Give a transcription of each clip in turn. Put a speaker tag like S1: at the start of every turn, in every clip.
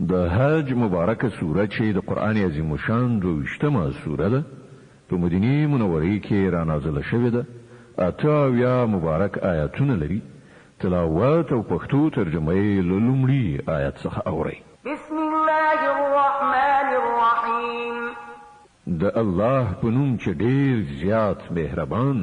S1: د حج مبارکه سوره چې د قران عظیم شان 22مه سوره ده په مدینه منوره کې را نازله شوې ده. اته مبارک آیاتونه لري. تلاوت او پښتو ترجمه یې له لومړي آیت څخه اورئ.
S2: بسم الله الرحمن الرحیم.
S1: د الله په نوم چې ډېر زیات مهربان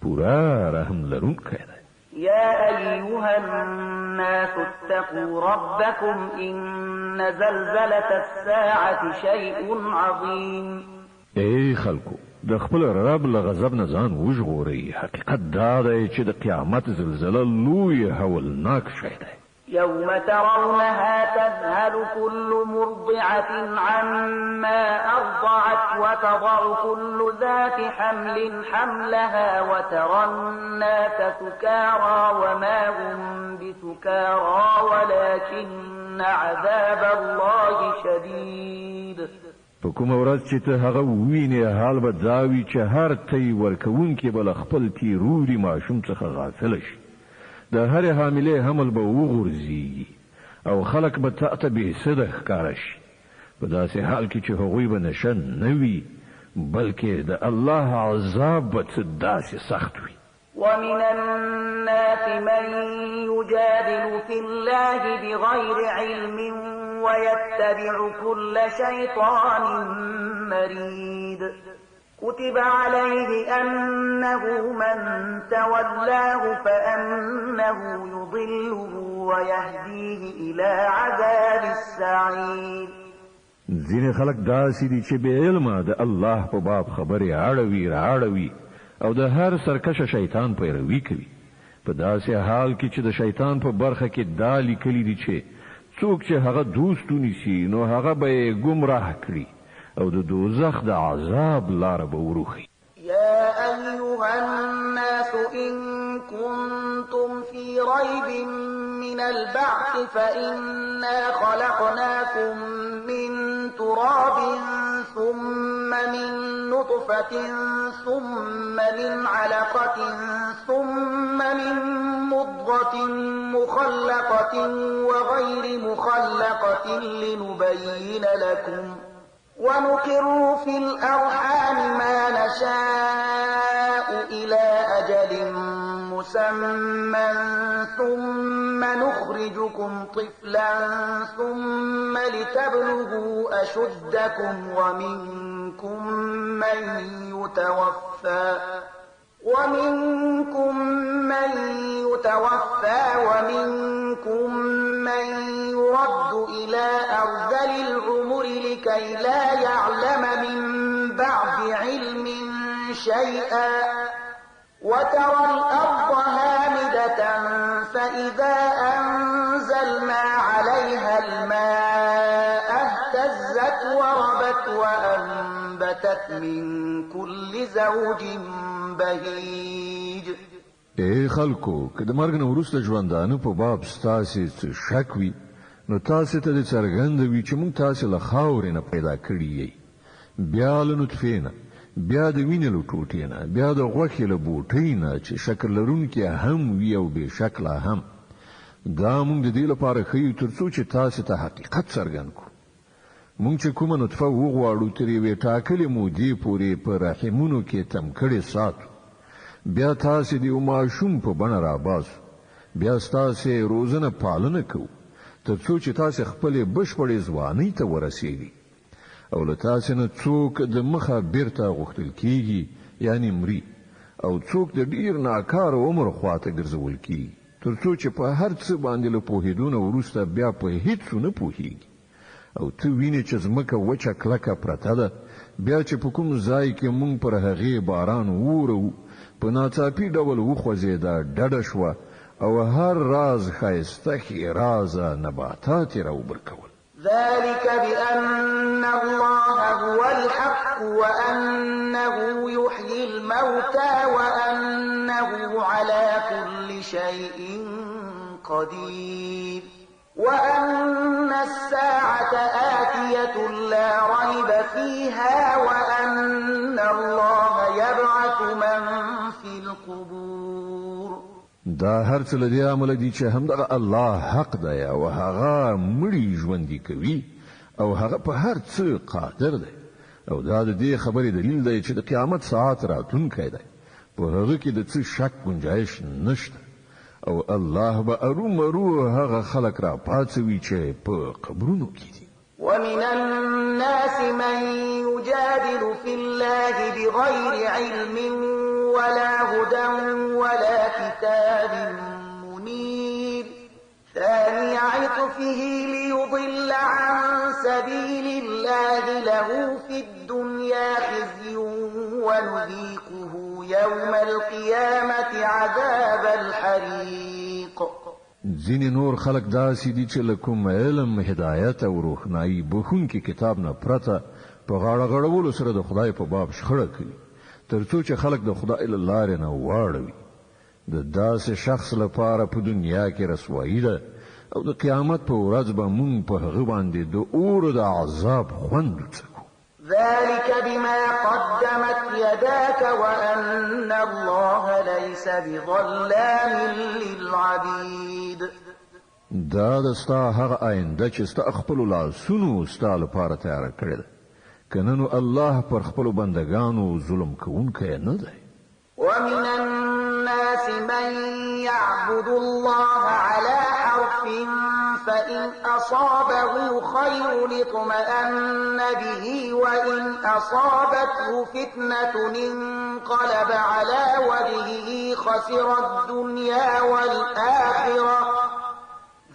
S1: پورا رحم لرونکی دی.
S2: يا أيها الناس اتقوا ربكم إن زلزلة الساعة شيء عظيم.
S1: اے خلکو د خپل رب له غضب نه ځان وژغورئ. حقیقت دا دی چې د قیامت زلزله لوی هولناک شی دی.
S2: يوم ترونها تذهل كل مرضعة عما أرضعت وتضع كل ذات حمل حملها وترى الناس سكارى وما هم بسكارى ولكن عذاب الله شديد.
S1: په کومه ورځ چې ته هغه ووینې حال به دا وي چې هر تی ورکوونکی به له خپل تیروري ماشوم څخه غافله شي. د هرې حاملې حمل به وغورځي او خلک به تاته بې سده ښکاره شي په داسې حال کې چې هغوی به نشه نه وي بلکې د الله عذاب به څه داسې سخت وي.
S2: ومن الناس من يجادل في الله بغير علم ويتبع كل شيطان مريد. كتب عليه أنه من تولاه فأنه يضله ويهديه إلى عذاب السعير.
S1: ځینې خلک داسې دي چې بې علمه د الله په باب خبرې اړوي او د هر سرکشه شیطان پیروي کوي. په داسې حال کې چې د شیطان په برخه کې دا لیکلي دي چې څوک چې هغه دوست ونیسي نو هغه به یې ګمراه کړي او د دوزخ د عذاب لاره به وروخي.
S2: يا أيها الناس إن كنتم في ريب من البعث فإنا خلقناكم من تراب ثم من نطفة ثم من علقة ثم من مضغة مخلقة وغير مخلقة لنبين لكم ونقر في الأرحام ما نشاء إلى أجل مسمى ثم نخرجكم طفلا ثم لتبلغوا أشدكم ومنكم من يتوفى ومنكم من يرد إلى أرذل العمر لكي لا يعلم من بعد علم شيئا وترى الأرض هامدة فإذا أنزلنا عليها الماء اهتزت وربت وأنبتت من كل زوج بهيج.
S1: اے خلکو که د مرګ نه وروسته ژوندانه په باب ستاسې څه شک وي نو تاسې ته د څرګنده وي چې موږ تاسې له خاورې نه پیدا کړي یې، بیا له نطفې نه، بیا د وینې له ټوټې نه، بیا د غوښې له بوټۍ نه چې شکل لرونکي هم وي او بې شکله هم. دا موږ د دې لپاره ښیو تر څو چې تاسې ته حقیقت څرګند کړو. موږ چې کومه نطفه وغواړو تر یوې ټاکلې مودې پورې په رحمونو کې تم کړې ساتو، بیا تاسې د یو ماشوم په بڼه راباسو، بیا ستاسې روزنه پالنه کوو تر څو چې تاسې خپلې بشپړې ځوانۍ ته ورسیږئ او له تاسې نه څوک د مخه بیرته غوښتل کیږي یعنی مري او څوک د ډیر ناکاره عمر خواته ګرځول کیږي تر څو چې په هر څه باندې له پوهېدو نه وروسته بیا په هیڅ نه پوهېږي او ته وینې چې ځمکه وچه کلکه پرته ده، بیا چې په کوم ځای کې موږ پر هغې باران وورو په ناڅاپي ډول وخوځېده، ډډه شوه او هر راز ښایسته ښېرازه نباتات یې راوبرکول.
S2: ذلك بأن الله هو الحق وأنه يحيي الموتى وأنه على كل شيء قدير وأن الساعة آتية لا ريب فيها وأن الله يبعث من في القبور.
S1: دا هر څه له دې امله دي چې همدغه الله حق دی او هغه مړي ژوندي کوي او هغه په هر څه قادر دی او دا د دې خبرې دلیل دی چې د قیامت ساعت راتلونکی دی په هغه کې د څه شک گنجایش نشته او الله به ارومرو هغه خلک را پاڅوي چې په قبرونو کې دي.
S2: ومن الناس من يجادل في الله بغير علم ولا هدى ولا كتاب منير ثاني عطفه ليضل عن سبيل الله له في الدنيا خزي ونذيقه يوم القيامة عذاب الحريق.
S1: ځینې نور خلک داسې دي چې له کوم علم هدایت او روښنایي بخونکي کتاب نه پرته په غاړه غړولو سره د خدای په باب شخړه کوي تر څو چې خلک د خدای له لارې نه واړوي. د داسې شخص لپاره په دنیا کې رسوایي ده او د قیامت په ورځ به مونږ په هغه باندې د اور د عذاب خوند وڅکو.
S2: ذلك بما قدمت يداك وأن الله ليس بظلام للعبيد.
S1: دا د ستا هغه آینده چې ستا خپل لاسونو ستا لپاره تیار کړی ده کنه نو الله پر خپل بندگانو ظلم کوونکی نه دی.
S2: ومن الناس من يعبد الله على حرف فإن أصابه خير اطمأن به وإن أصابته فتنة انقلب على وجهه خسر الدنيا والآخرة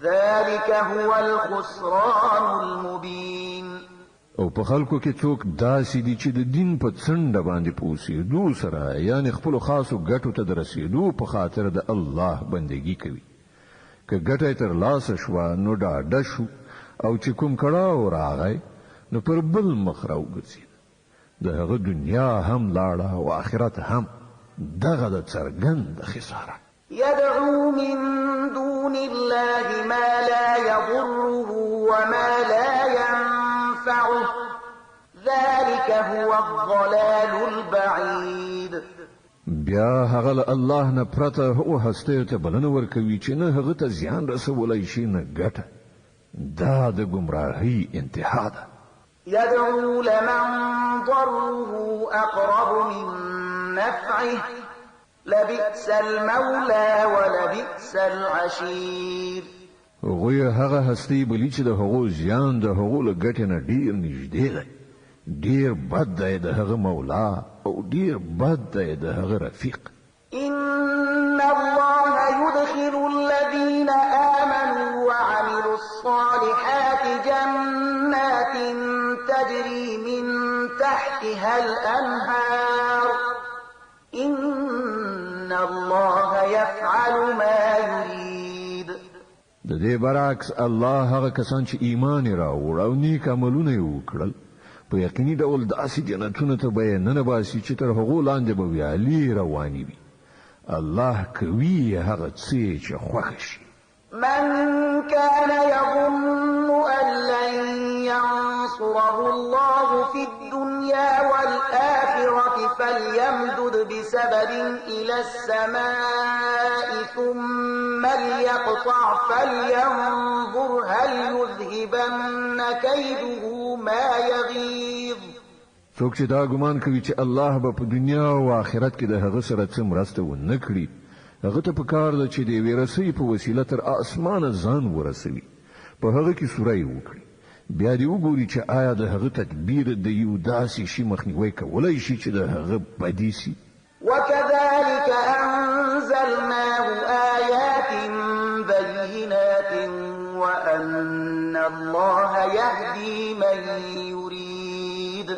S2: ذلك هو الخسران المبين.
S1: او په خلکو کې څوک داسې دي چې د دین په څنډه باندې پوسېدو سره یعنی خپل خاصو ګټو ته د رسېدو په خاطر د الله بندگی کوي. که ګټه تر لاسه شوه نو ډاډه شو او چې کوم کړاو راغی نو پر بل مخ راوګرځېد. د هغه دنیا هم لاړه او آخرت هم. دغه د څرګند خساره.
S2: يدعو من دون الله ما لا يضره وما لا ينفعه ذلك هو الضلال البعيد.
S1: بیا هغه الله نه پرته هو هسته ته بلنه ورکوي چې نه هغه ته زیان رسولای شي نه ګټه. دا د گمراهۍ انتها ده.
S2: يدعو لمن ضره أقرب من نفعه لبئس المولى ولبئس العشير.
S1: غوی هغه هستی بلی چې د هغو زیان د هغو له ګټې نه ډیر نږدې دی. ډیر بد دی د هغه مولا او ډیر بد دی د هغه رفیق.
S2: إن الله يدخل الذين آمنوا وعملوا الصالحات جنات تجري من تحتها الأنهار إن الله يفعل ما يريد.
S1: د دې برعکس الله هغه کسان چې ایمان راوړ او نیک عملونه وکړل په یقیني ډول داسې جنتونو ته به نه باسي چې تر هغو لاندې به ویالې روانې وي. الله کوي هغه څه چې خوښ شي.
S2: من كان يظن أن لن ينصره الله في الدنيا والآخرة فليمدد بسبب إلى السماء ثم ليقطع فلينظر هل يذهبن كيده ما يغيظ.
S1: څوک چې دا ګمان کوي چې الله به په دنیا او آخرت کې د هغه سره څه مرسته ونه کړي هغه ته پکار ده چې د ویرسۍ په وسیله تر اسمانه ځان ورسوي په هغه کې سورې وکړي بیا دې وګوري چې آیا د هغه تدبیر د یو داسې شي مخنیوي کولای شي چې د هغه بدی سي.
S2: وكذلك أنزلناه آيات بينات وأن الله يهدي من يريد.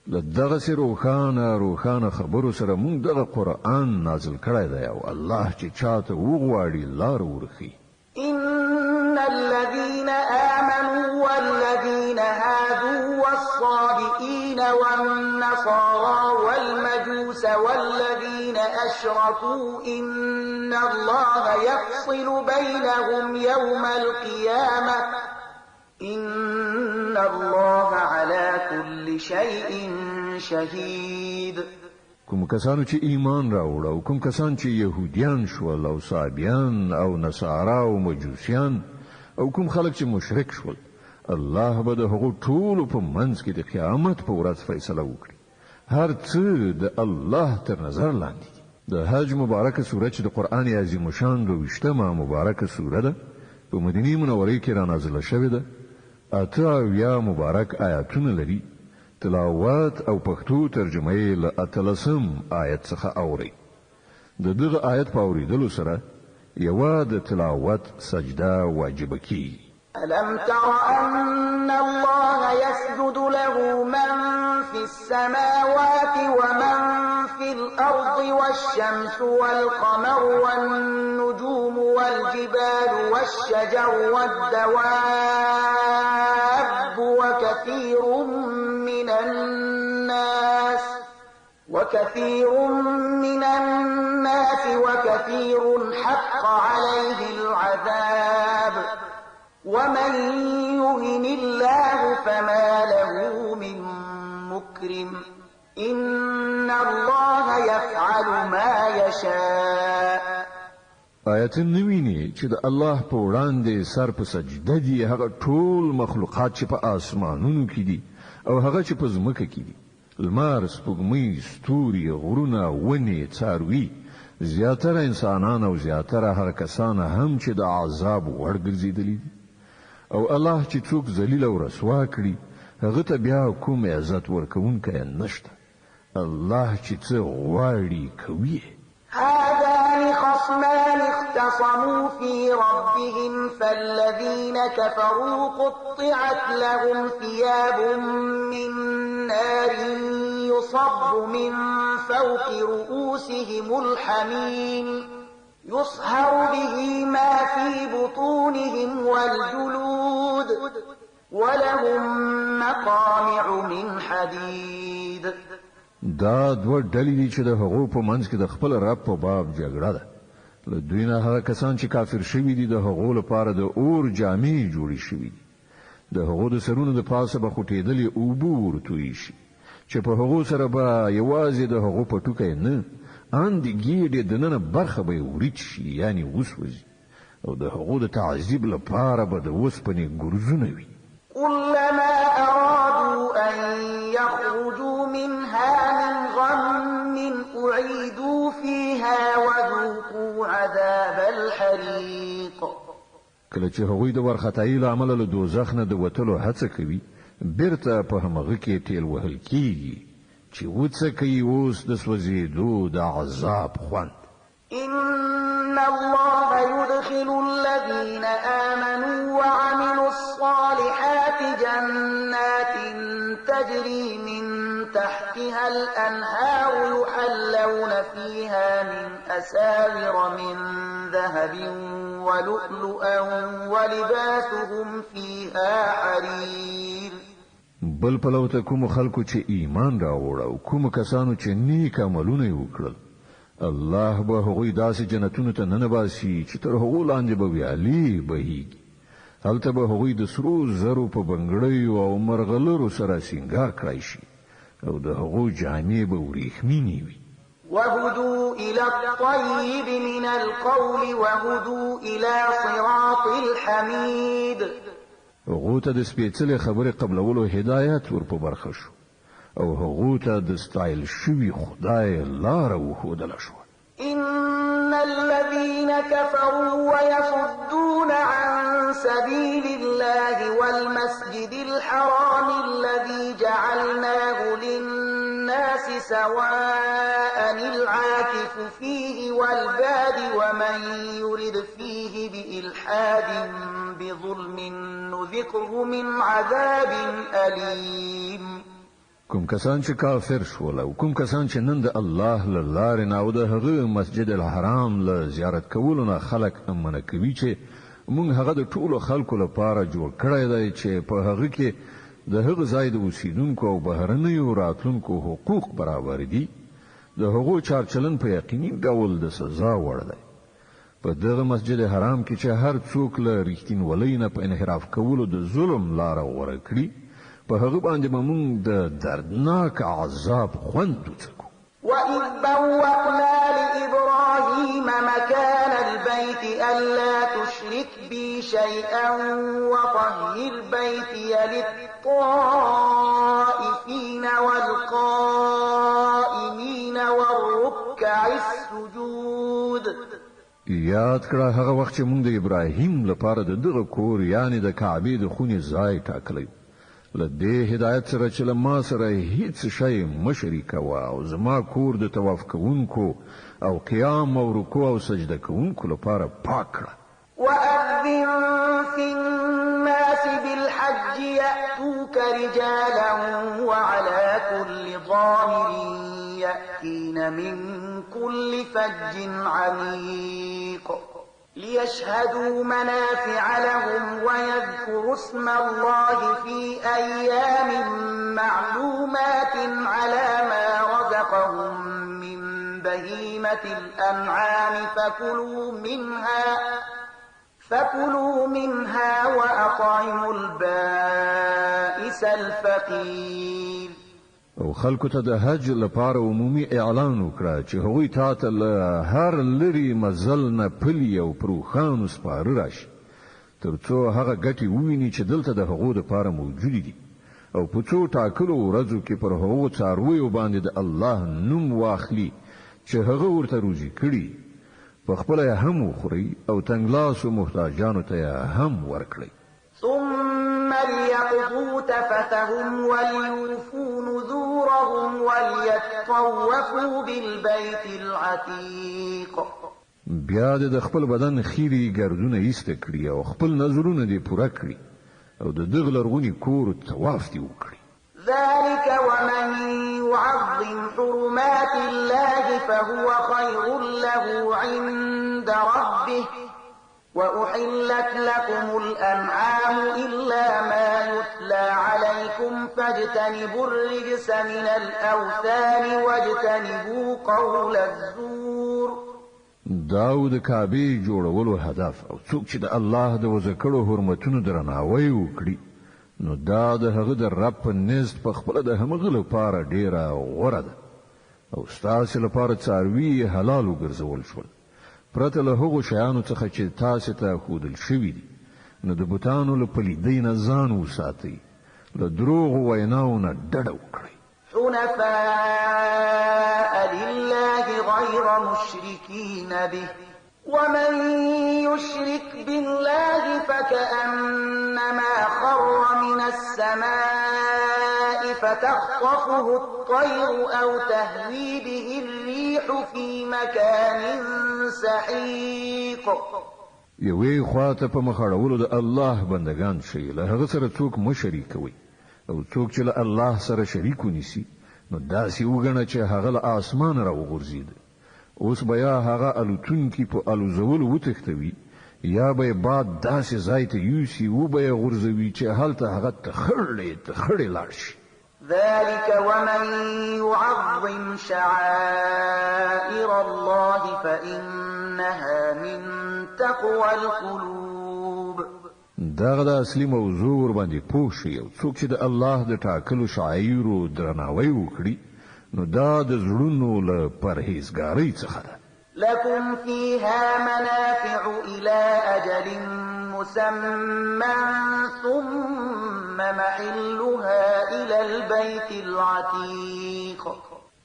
S1: لدغه سره روخانه خبرو سره مونږ دغه قرآن نازل کړی دی او الله چې چاته وغواړي لار ورخي.
S2: إن الذين آمنوا والذين هادوا والصابئين والنصارى والمجوس والذين أشركوا إن الله يفصل بينهم يوم القيامة إن الله على كل شيء شهيد.
S1: کوم کسانو چې ایمان راوړ او کوم کسان چې يهوديان شول او صابيان او نصارا او مجوسیان او کوم خلک چې مشرک شول الله به د هغو ټولو په منځ کې د قیامت په ورځ فیصله وکړي هر څه د الله تر نظر لاندې د حج مبارکه سوره چې د قران عظیم شان 20مه مبارکه سوره ده په مدینه منوره کې را نازله شوې ده اته یا مبارک آیاتونه لري تلاوت او پښتو ترجمه یې له اتلسم آیت څخه اوري د دغه آیت په اوریدلو سره یو د تلاوت سجده واجب کی
S2: ألم تر أن الله يسجد له من في السماوات ومن في الأرض والشمس والقمر والنجوم والجبال والشجر والدواب وكثير من الناس وكثير حق عليه العذاب ومن يهن الله فما له من مكرم إن الله يفعل ما يشاء
S1: آیت نویني چې د الله په وړاندې سر په سجده دي هغه ټول مخلوقات چې په آسمانونو کې دي او هغه چې په ځمکه کې دي لمر سپوږمۍ ستوري غرونه ونې څاروي زیاتره انسانان او زیاتره هغه کسان هم چې د عذاب وړ ګرځېدلي دي او الله چې څوک ذلیل او رسوا کړي هغه ته بیا کوم عزت ورکوونکی نشته الله چې څه غواړي کوي
S2: هذان خصمان اختصموا في ربهم فالذين كفروا قطعت لهم ثياب من نار يصب من فوق رؤوسهم الحميم يصهر به ما في بطونهم والجلود ولهم مقامع من حديد
S1: دا دوه ډلې دي چې د هغو په منځ کې د خپل رب په باب جګړه ده له دوی نه هغه کسان چې کافر شوي دي د هغو لپاره د اور جامې جوړې شوي دي د هغو د سرونو د پاسه به خوټېدلې اوبه ورتوی شي چې په هغو سره به یوازې د هغو په ټوکی نه ان د ګیډې دننه برخه به وریچ شي یعنی وسوځي او د هغو د تعذیب لپاره به د وسپنې ګرځونه وي
S2: كلما أرادوا أن يخرجوا منها من غم أعيدوا فيها وذوقوا عذاب الحريق
S1: کله چې هغوی د ورختایي له امله له دوزخ نه د وتلو هڅه کوي بیرته په همغه کې تیل وهل کیږي چې وڅکي اوس د سوځېدو د عذاب خوند
S2: إن الله يدخل الذين آمنوا وعملوا الصالحات جنات تجري من تحتها الأنهار يحلون فيها من أساور من ذهب ولؤلؤا ولباسهم فيها حرير
S1: بل پلوته کوم خلکو چې ایمان راوړ او کوم کسانو چې نیک عملونه وکړل الله به هغوی داسې جنتونو ته ننباسي چې تر هغو لاندې به ویالې بهیږي هلته به هغوی د سرو زرو په بنګړیو او مرغلرو سره سینګار کړی شي او د هغو جامې به وریښمینې وي
S2: وهدوا إلى الطيب من القول وهدوا إلى صراط الحميد
S1: هغو ته د سپېڅلې خبرې قبلولو هدایت ور په برخه شو او هغو ته د ستایل شوي خدای لاره وښودله شوه
S2: إن الذين كفروا ويصدون عن سبيل الله والمسجد الحرام الذي جعلناه للناس سواء العاكف فيه والباد ومن يرد فيه بإلحاد بظلم نذقه من عذاب أليم
S1: کوم کسان چې کافر شول او کوم کسان چې نن د الله له لارې نه او د هغه مسجد الحرام له زیارت کولو نه خلک امنه کوي چې موږ هغه د ټولو خلکو لپاره جوړ کړی دی چې په هغه کې د هغه ځای د اوسیدونکو او بهرنیو راتلونکو حقوق برابر دي د هغو چارچلن په یقیني ډول د سزا وړ دی په دغه مسجد حرام کې چې هر څوک له رښتینولۍ نه په انحراف کولو د ظلم لاره غوره کړي په هغه باندې موږ د دردناک عذاب خوند وڅکو
S2: وإذ بوأنا لإبراهيم مكان البيت ألا تشرك بي شيئا وطهر بيتي للطائفين والقائمين والركع السجود.
S1: یاد کړه هغه وخت چې موږ د ابراهیم لپاره د دغه کور یعنی د کعبې د خونې ځای ټاکلی له دې هدایت سره چې له ما سره هیڅ شی مه شریکوه او زما کور د طواف کوونکو او قیام او رکوع او سجده کوونکو لپاره پاک کړه.
S2: وأذن في الناس بالحج يأتوك رجالا وعلى كل ضامر يأتين من كل فج عميق ليشهدوا منافع لهم ويذكروا اسم الله في أيام معلومات على ما رزقهم من بهيمة الأنعام فكلوا منها وأطعموا البائس الفقير.
S1: او خلکو ته د حج لپاره عمومي اعلان وکړه چې هغوی تاته له هر لري مزل نه پلي او پروخانو سپاره راشي تر څو هغه ګټې وویني چې دلته د هغو لپاره موجودې دي او په څو ټاکلو ورځو کې پر هغو څارویو باندې د الله نوم واخلي چې هغه ورته روزي کړي په خپله یې هم وخوري او تنګلاسو محتاجانو ته یې هم ورکړي.
S2: ثم ليقضوا تفتهم وليوفوا نذورهم وليطوفوا بالبيت العتيق.
S1: بیا د خپل بدن خيري ګردونه ایسته کړی او خپل نظرونه دې پوره کړی او د دغه لرغونی کور طواف دې وکړي.
S2: ذلك ومن يعظم حرمات الله فهو خير له عند ربه وأحلت لكم الأنعام إلا ما يتلى عليكم فاجتنبوا الرجس من الأوثان واجتنبوا قول الزور.
S1: داود کعبه جوړولو هدف او څوک چې د الله د وذکرو حرمتونو درناوی وکړي نو دا د هغه د رب په نزد په خپل د همغه لپاره ډیره غوره ده او ستاسو لپاره څاروي حلال وګرځول شول پرته له هغو شیانو څخه چې تاسو ته ښودل شوي دي نو د بوتانو له پلیدۍ نه ځان وساتئ له دروغو ویناو نه ډډه وکړئ.
S2: حنفاء لله غير مشركين به ومن يشرك بالله فكأنما خر من السماء فتخطفه الطير أو تهوي به الريح في مكان سحيق.
S1: یوې خواته په مخاړولو د الله بندگان شي له هغه سره څوک مشرک کوي او څوک چې له الله سره شریک ونیسي نو داسې وګڼه چې هغه له اسمان راوغورځي. اوس بیا هغه الوتونکي په الوزولو وتښتوي یا به باد داسې ځای ته یوسي و به یې غورځوي چې هلته هغه تخړې لاړ شي.
S2: ذلك ومن يعظم شعائر الله فإنها من تقوى القلوب.
S1: دغه د اصلي موضوع ور باندې پوه شي او څوک چې د الله د ټاکلو شعایرو درناوی وکړي نو دا د زړونو له پرهیزګارۍ څخه ده.
S2: لكم فيها منافع إلى أجل مسمى ثم محلها إلى البيت العتيق.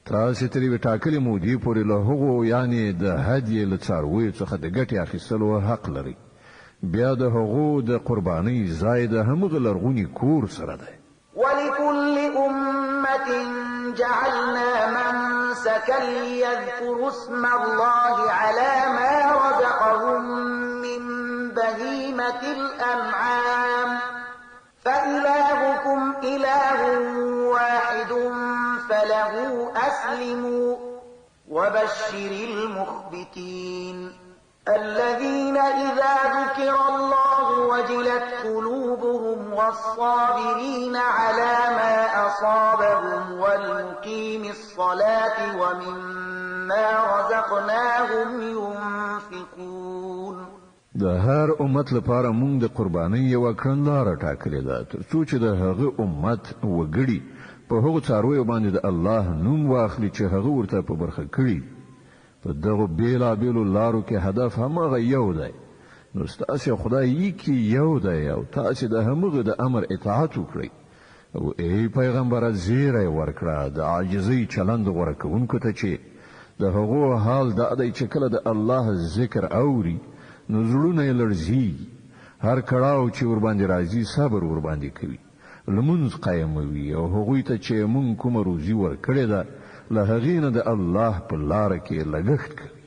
S1: تاسو ترې ټاکلې مودې پورې له هغو یعنی د هدیې له څارویو څخه د ګټې اخیستلو حق لري بیا د هغو د قربانۍ ځای د همغه لرغوني کور سره ده.
S2: ولكل أمة جعلنا منسكا ليذكروا اسم الله على ما رزقهم من بهيمة الأنعام فإلهكم إله واحد فله أسلموا وبشر المخبتين الذين إذا ذكر الله وجلت قلوبهم والصابرين على ما أصابهم والمقيم الصلاة ومما رزقناهم ينفقون.
S1: د هر امت لپاره مونږ د قربانۍ یو کړنلاره ټاکلې ده تر څو چې د هغه امت وګړي په هغو څارویو باندې د الله نوم واخلي چې هغه ورته په برخه کړي. په دغو بیلابیلو لارو کې هدف هماغه یو دی. نو ستاسې خدای کې یو دی او تاسې د همغه د امر اطاعت وکړئ. او ای پیغمبره زیری ورکړه د عاجزۍ چلند غوره کوونکو ته چې د هغو حال دا دی چې کله د الله ذکر اوري نو زړونه یې لړزېږي. هر کړاو چې ورباندې راځي صبر ورباندې کوي، لمونځ قایموي او هغوی ته چې مونږ کومه روزي ورکړې ده له هغې نه د الله په لاره کې لګښت کوي.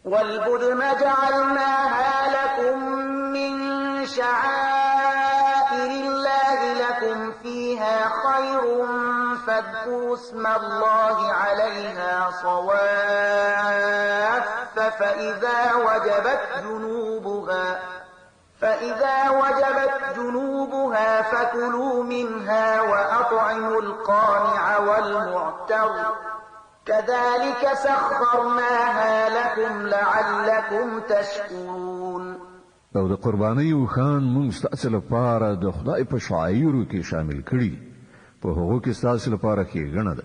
S2: والبدن جعلناها لكم من شعائر الله لكم فيها خير فاذكروا اسم الله عليها صواف فإذا وجبت جنوبها فكلوا منها وأطعموا القانع والمعتر كذلك سخرناها لكم لعلكم تشكرون.
S1: او د قربانۍ وخان موږ ستاسو لپاره د خدای په شعایرو کې شامل کړي. په هغو کې ستاسو لپاره ښېګڼه ده.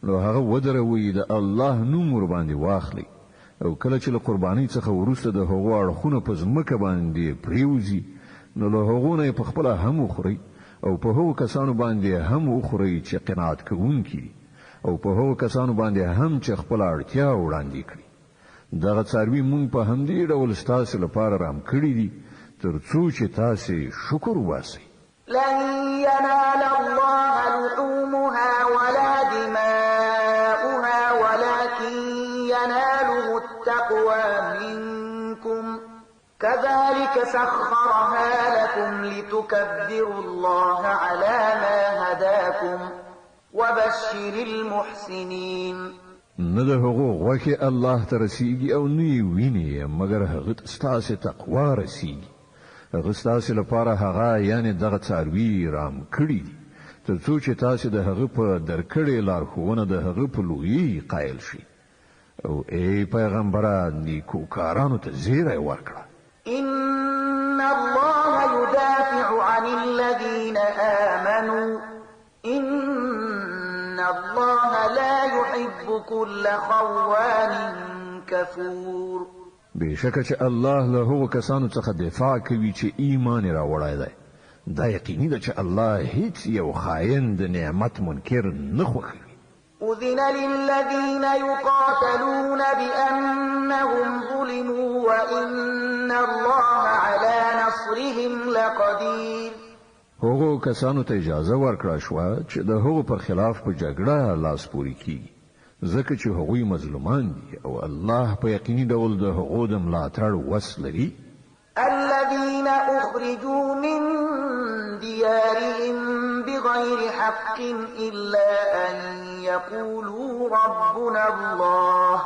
S1: نو هغه ودروي د الله نوم ورباندې واخلي. او کله چې له قربانۍ څخه وروسته د هغو اړخونه په ځمکه باندې پریوزي نو له هغو نه یې په خپله هم وخورئ او په هغو کسانو باندې هم وخورئ چې قناعت کوونکي او په هغو کسانو باندې هم چې خپله اړتیا وړاندې کړي. دغه څاروي مونږ په همدې ډول ستاسو لپاره رام کړي دي تر څو چې تاسې شکر وباسئ.
S2: لن ينال الله لحومها ولا دماؤها ولكن يناله التقوى منكم كذلك سخرها لكم لتكبروا الله على ما هداكم وبشر المحسنين.
S1: نه د هغو غوښې الله ته رسیږي او نه یې ویني مګر هغه ستاسې تقوا رسیږي. هغه ستاسې لپاره هغه یعنې دغه څاروي رام کړي دي تر څو چې تاسې د هغه په درکړې لارښوونه د هغه په لویۍ قایل شي. او ای پیغمبره نیکوکارانو ته زیری ورکړه.
S2: إن الله يدافع عن الذين آمنوا إن الله لا يحب كل خوان كفور.
S1: بشکه چې الله له هغو کسانو څخه دفاع کوي چې ایمان یې راوړی دی. دا یقیني ده چې الله هیڅ یو خاین د نعمت منکر نه خوښوي.
S2: أذن للذين يقاتلون بأنهم ظلموا وإن الله على نصرهم لقدير.
S1: هغو کسانو ته اجازه ورکړه شوه چې د هغو پر خلاف په جګړه لاس پورې کیږي ځکه چې هغوی مظلومان دي او الله په یقیني ډول د هغو د ملاتړ وس لري.
S2: الذين أخرجوا من ديارهم بغير حق إلا أن يقولوا ربنا الله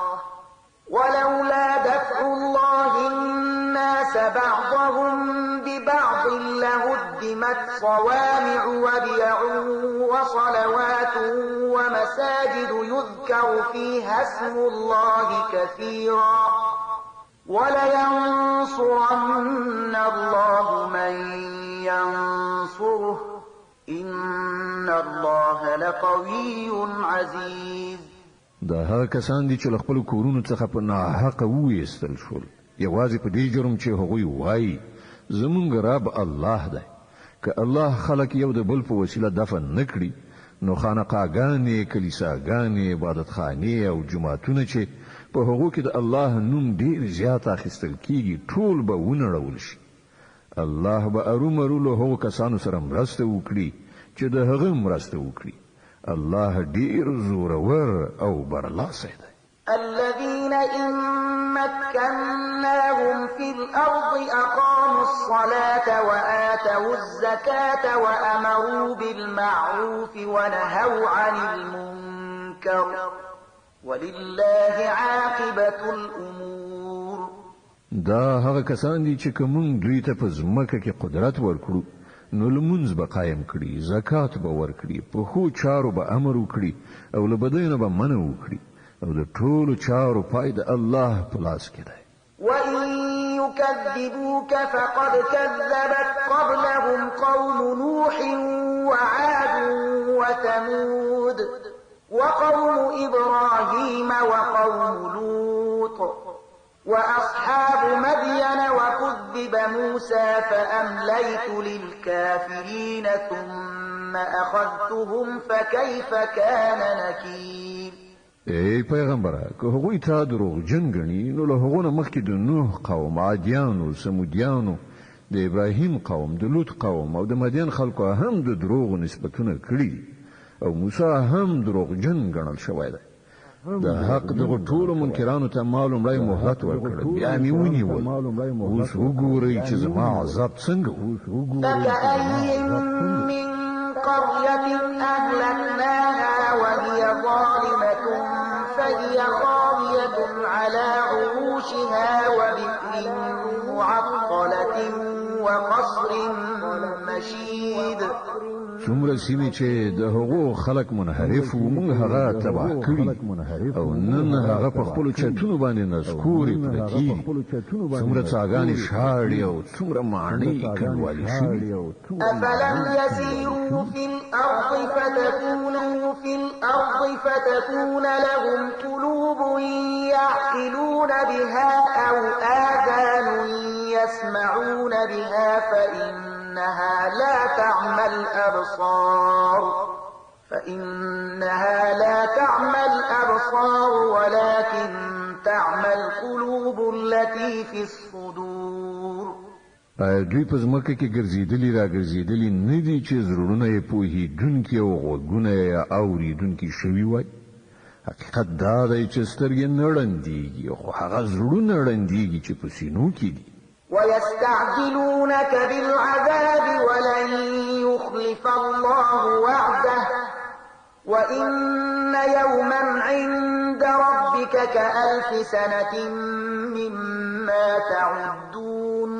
S2: ولولا دفع الله الناس بعضهم ببعض لهدمت صوامع وبيع وصلوات ومساجد يذكر فيها اسم الله كثيرا ولينصرن الله من ينصره إن الله لقوي عزيز.
S1: دا هغه کسان دي چې له خپل کورونو څخه په ناحقه وایستل شول یوازې په دې جرم چې هغوی وایي زمونږ رب الله دی. که الله خلق یو د بل په وسیله دفن نکړي نو خانقاګانې، کلیساګانې، عبادتخانې او جوماتونه چې په هغو کې د الله نوم ډیر زیات اخیستل کیږي ټول به ونړول شي. الله به ارومرو له هغو کسانو سره مرسته وکړي چې د هغه مرسته وکړي. الله ډیر زورور او برلاسی دی.
S2: الذين إن مكناهم في الأرض أقاموا الصلاة وآتوا الزكاة وأمروا بالمعروف ونهوا عن المنكر ولله عاقبة الأمور.
S1: دا هغه کسان دي چې کوم دوی ته په ځمکه کې قدرت ورکړو نو لمونځ به قایم کړي، زکات به ورکړي، په ښو چارو به امر وکړي او له بدیو نه به منع وکړي او د ټولو چارو پای د الله په لاس کې دی.
S2: وَإِن يُكَذِّبُوكَ فَقَدْ كَذَّبَتْ قَبْلَهُمْ قَوْمُ نُوحٍ وَعَادٌ وَثَمُودُ وهود وقوم إبراهيم وقوم لوط وأصحاب مدين وكذب موسى فأمليت للكافرين ثم أخذتهم فكيف كان نكير.
S1: ای پیغمبره که هغوی تا دروغجن ګڼي نو له هغو نه مخکې د نوح قوم، عادیانو، سمودیانو، د ابراهیم قوم، د لوط قوم او د مدین خلکو هم د دروغو نسبتونه کړي او موسی هم دروغجن ګڼل شوی دی. د حق دغه ټولو منکرانو ته ما لومړی مهلت ورکړ، بیا مې ونیول. اوس وګورئ چې زما عذاب څنګه و.
S2: فكأي من قرية أهلكناها وهي ظالمة فهي خاوية على عروشها وبئر معطلة وقصر مشيد.
S1: څومره سیمې چې د هغو خلک منحرف وو موږ هغه تباه کړي او نن هغه په خپلو چتونو باندې نسکورې پرتې دي. څومره څاګانې شاړې او څومره ماڼۍ کنډوالې شوي.
S2: أفلم يسيروا في الأرض فتكون لهم قلوب يعقلون بها أو آذان يسمعون بها فإنها لا تعمى الأبصار ولكن تعمى القلوب التي في الصدور.
S1: دوی په ځمکه کې ګرځېدلي را ګرځېدلي نه دي چې زړونه یې پوهېدونکي او غوږونه یې اورېدونکي شوي وای. حقیقت دا دی چې سترګې نه ړندېږي خو هغه زړونه ړندېږي چې په سینو کې دي.
S2: ويستعجلونك بالعذاب ولن يخلف الله وعده وإن يوما عند ربك كألف سنة مما تعدون.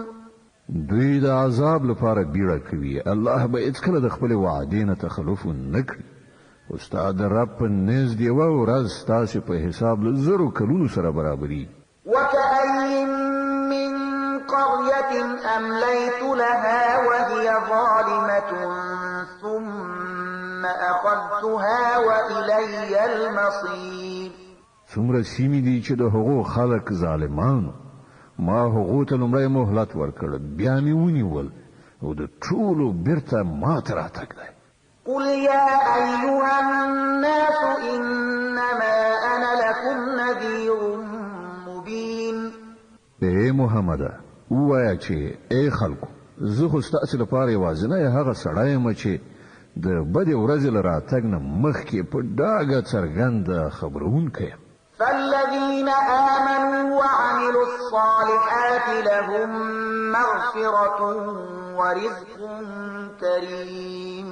S1: دوی د عذاب لپاره بیړه کوي، الله به هیڅکله د خپلې وعدې نه تخلف نه کړي. استاد رب په نزد یوه ورځ ستاسې په حساب له زرو کلونو سره برابري.
S2: وكأي من قرية أمليت لها وهي ظالمة ثم أخذتها وإلي المصير.
S1: څومره سیمې دي چې د هغو خلک ظالمانو ما هغو ته لومړی مهلت ورکړ، بیا مې ونیول او د ټولو بیرته ما ته راتګ دی.
S2: قل يا أيها الناس إنما أنا لكم نذير مبين.
S1: ای محمده ووایه چې ای خلکو زه خو ستاسې لپاره یوازینی هغه سړی یم چې د بدې ورځې له راتګ نه مخکې په ډاګه څرګنده خبرونکی یم.
S2: فالذين آمنوا وعملوا الصالحات لهم مغفرة ورزق كريم.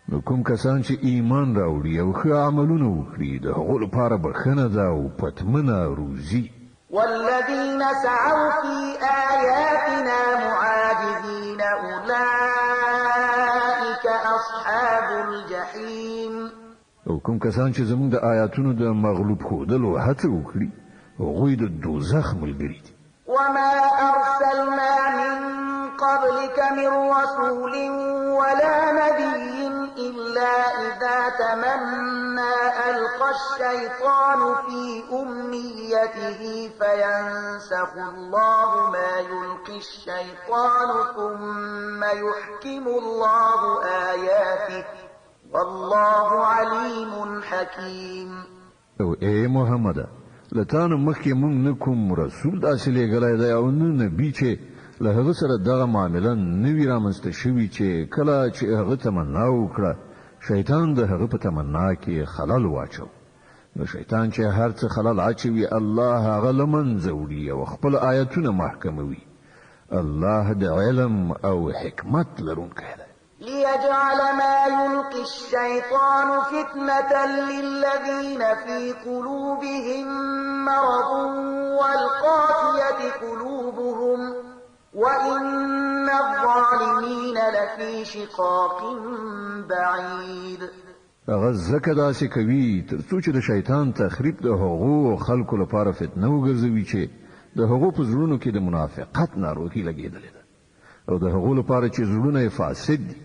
S1: نو کوم کسان چې ایمان راوړي او ښه عملونه وکړي د هغو لپاره بښنه ده او پتمنه روزي.
S2: والذين سعوا في آياتنا معاجزين أولئك أصحاب الجحيم.
S1: او کوم کسان چې زموږ د آیاتونو د مغلوب ښودلو هڅه وکړي هغوی د دوزخ ملګري دي.
S2: وما أرسلنا من قبلك من رسول ولا نبي إلا إذا تمنى ألقى الشيطان في أمنيته فينسخ الله ما يلقي الشيطان ثم يحكم الله آياته والله عليم حكيم.
S1: او ای محمد لتانو مخکې مونږ نه کوم رسول داسې لېږلی دی او نه نبي چې له هغه سره دغه معامله نه وي رامنځته شوي چې کله چې هغه تمنا وکړه شیطان د هغه په تمنا کې خلل واچو. نو شیطان چې هر څه خلل اچوي الله هغه له منځه وړي او خپل آیتونه محکموي. الله د علم او حکمت لرونکی دی.
S2: ليجعل ما يلقي الشيطان فتنة للذين في قلوبهم مرض والقاسية قلوبهم وإن الظالمين لفي شقاق بعيد.
S1: هغه ځکه داسې کوي تر څو چې د شیطان تخریب د هغو خلکو لپاره فتنه وګرځوي چې د هغو په زړونو کې د منافقت ناروغي لګېدلې ده او د هغو لپاره چې زړونه یې فاسد دي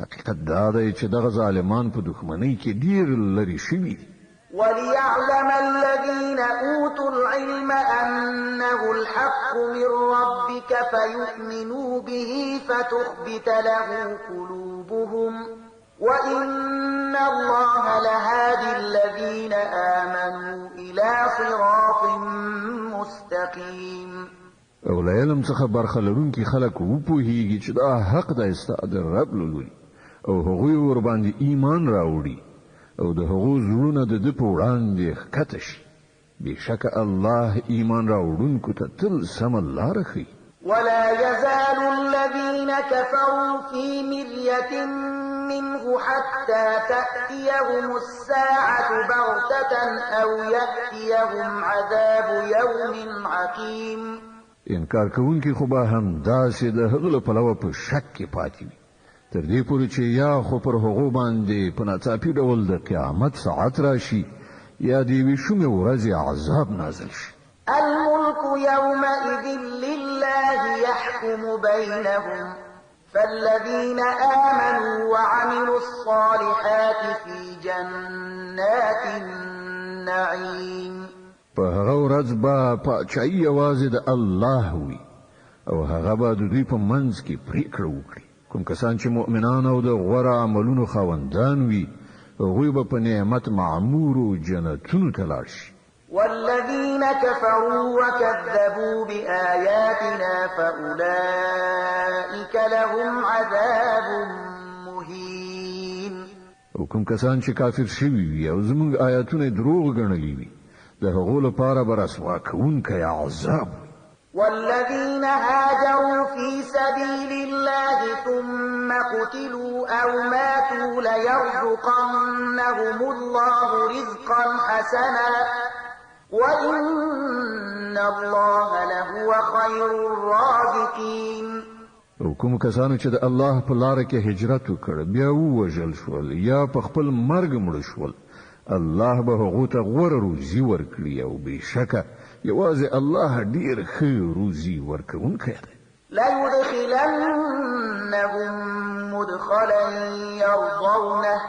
S1: حقیقت دا دی چې دغه ظالمان په دښمنۍ کې ډیر لرې شوي دي.
S2: وليعلم الذين أوتوا العلم أنه الحق من ربك فيؤمنوا به فتخبت له قلوبهم وإن الله لهادي الذين آمنوا إلى صراط مستقيم.
S1: او له علم څخه برخه لرونکي خلک وپوهیږي چې دا حق د استاد رب لوري او هغوی ور باندې ایمان راوړي او د هغو زړونه د ده په وړاندې ښکته شي. بېشکه الله ایمان راوړونکو ته تل سمه لاره ښیي.
S2: ولا يزال الذين كفروا في مرية منه حتى تأتيهم الساعة بغتة أو يأتيهم عذاب يوم عقيم.
S1: انکار کوونکي خو به هم داسې د هغه له پلوه په شک کې پاتې وي تر دې پورې چې یا خو پر هغو باندې په ناڅاپي ډول د قیامت ساعت راشي یا د یوې شومې ورځې عذاب نازل شي.
S2: الملك يومئذ لله يحكم بينهم فالذين آمنوا وعملوا الصالحات في جنات النعيم.
S1: په هغه ورځ به پاچایي یوازې د الله وي او هغه به د دوی په منځ کې پرېکړه وکړي. کوم کسان چې مؤمنان او د غوره عملونو خاوندان وي هغوی به په نعمت معمورو جنتونو ته لاړ شي.
S2: والذين كفروا وكذبوا بآياتنا فأولئك لهم عذاب مهين.
S1: او کوم کسان چې کافر شوي وي او زموږ آیاتونه دروغ ګڼلي وي د هغو لپاره به رسوا کوونکی عذاب.
S2: والذين هاجروا في سبيل الله ثم قتلوا أو ماتوا ليرزقنهم الله رزقا حسنا وإن الله لهو خير الرازقين.
S1: او کوم کسانو چې د الله په لار کې هجرت وکړ بیا ووژل شول یا په خپل مرګ مړ شول الله به هغو ته غوره روزي ورکړي او بېشکه یوازې الله ډیر ښه روزي ورکوونکی دی.
S2: ليدخلنهم مدخلا يرضونه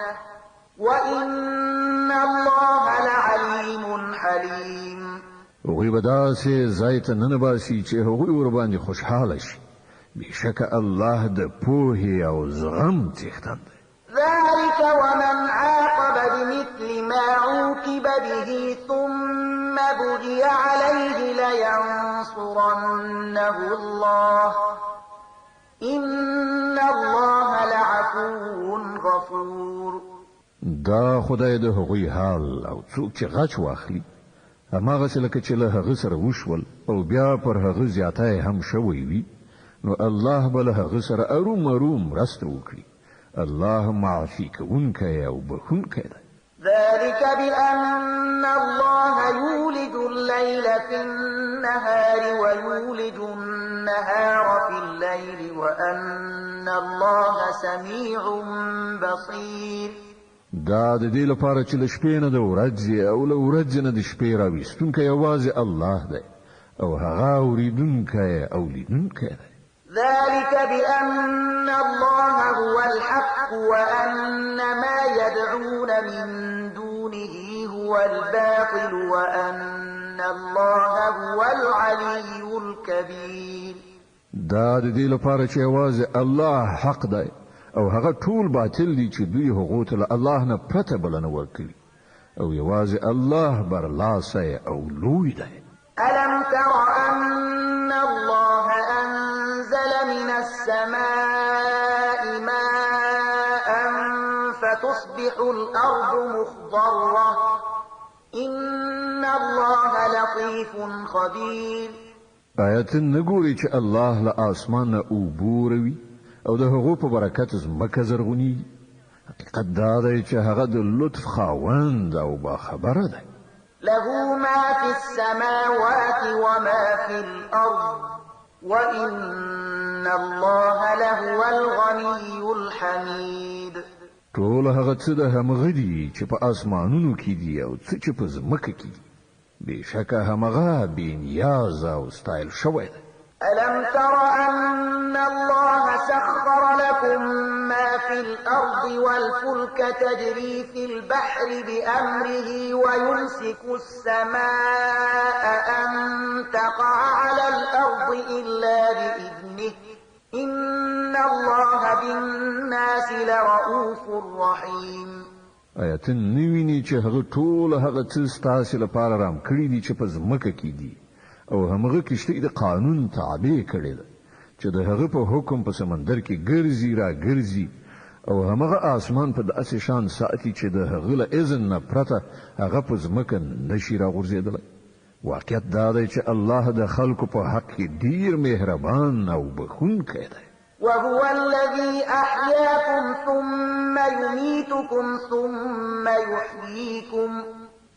S2: وإن الله لعليم حليم.
S1: هغوی به داسې ځای ته ننباسي چې هغوی ورباندې خوشحاله شي. بېشکه الله د پوهې او زغم څښتن دی.
S2: ذلك ومن عاقب بمثل ما عوقب به ثم بغي عليه لينصرنه الله إن الله لعفو غفور.
S1: دا خدای د هغوی حال او څوک چې غچ واخلي هماغسې لکه چې له هغه سره وشول او بیا پر هغه زیاتی هم شوی وي نو الله به له هغه سره ارومرو مرسته وکړي. الله معافي کوونکی او بخښونکی دی.
S2: ذلك بأن الله يولج الليل في النهار ويولج النهار في الليل وأن الله سميع بصير.
S1: دا د دې لپاره چې له شپې نه د ورځې او له ورځې نه د شپې راویستونکی یوازې الله دی او هغه اورېدونکی او لیدونکی دی.
S2: ذلك بأن الله هو الحق وأن ما يدعون من دونه هو الباطل وأن الله هو العلي الكبير.
S1: دا د دې لپاره چې یوازې الله حق دی او هغه ټول باطل دي چې دوی هغو ته له الله نه پرته بلنه ورکوي او یوازې الله برلاسی او لوی دی.
S2: ألم تر أن الله أنزل من السماء ماء فتصبح الأرض مخضرة إن الله لطيف خبير.
S1: آیت نګوري چې الله له اسمان نه اوبه روي او د هغو په برکت ځمکه زرغونیږي. حقیقت دا دی چې هغه د لطف خاوند او باخبره دی.
S2: له ما في السماوات وما في الأرض وإن الله لهو الغني الحميد.
S1: ټول هغه څه د همغه دي چې په اسمانونو کې دي او څه چې په ځمکه کې دي. بېشکه همغه بې نیاز او ستایل شوی دی.
S2: ألم تر أن الله سخر لكم ما في الأرض والفلك تجري في البحر بأمره ويمسك السماء أن تقع على الأرض إلا بإذنه إن الله بالناس لرؤوف رحيم.
S1: آیتن نویني چې هغه ټول هغه څه ستاسو لپاره رام کړی دي چې په ځمکه کې دي او همغه کشته د قانون تابع کړي ده چې د هغه په حکم په سمندر کې ګرځي را ګرځي او همغه اسمان په داسې شان ساتي چې د هغه له اذن نه پرته هغه په ځمکه نشي را غورځېدلی. واقعیت دا دی چې الله د خلکو په حق کې ډیر مهربان او بخښونکی دی.
S2: وهو الذي أحياكم ثم يميتكم ثم يحييكم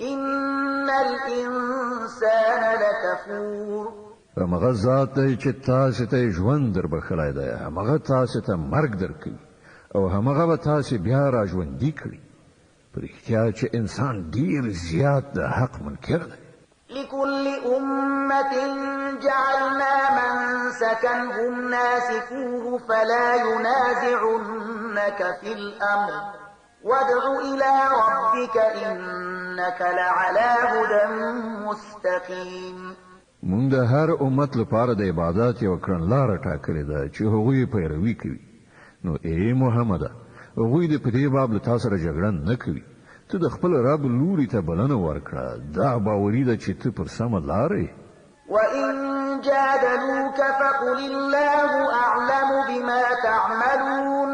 S2: إن الإنسان لكفور.
S1: همغه ذات دی چې تاسو ته ژوند در بخلای دی، همغه تاسو ته مرګ درکوي او همغه به تاسو بیا را ژوندي کړي. په رښتیا چې انسان ډیر زیات د حق منکر دی.
S2: لكل أمة جعلنا منسكا هم ناسكوه فلا ينازعنك في الأمر وادع إلى ربك إنك لعلى هدى مستقيم.
S1: مونږ د هر امت لپاره د عبادت یو کړنلاره ټاکلې ده چې هغوی پیروي کوي. نو ای محمد هغوی د پدې باب له تاسو سره جګړه نه کوي. ته د خپل رب لوري ته بلنه ورکړه. دا باوري ده چې ته پر سمه لارې.
S2: وإن جادلوك فقل الله أعلم بما تعملون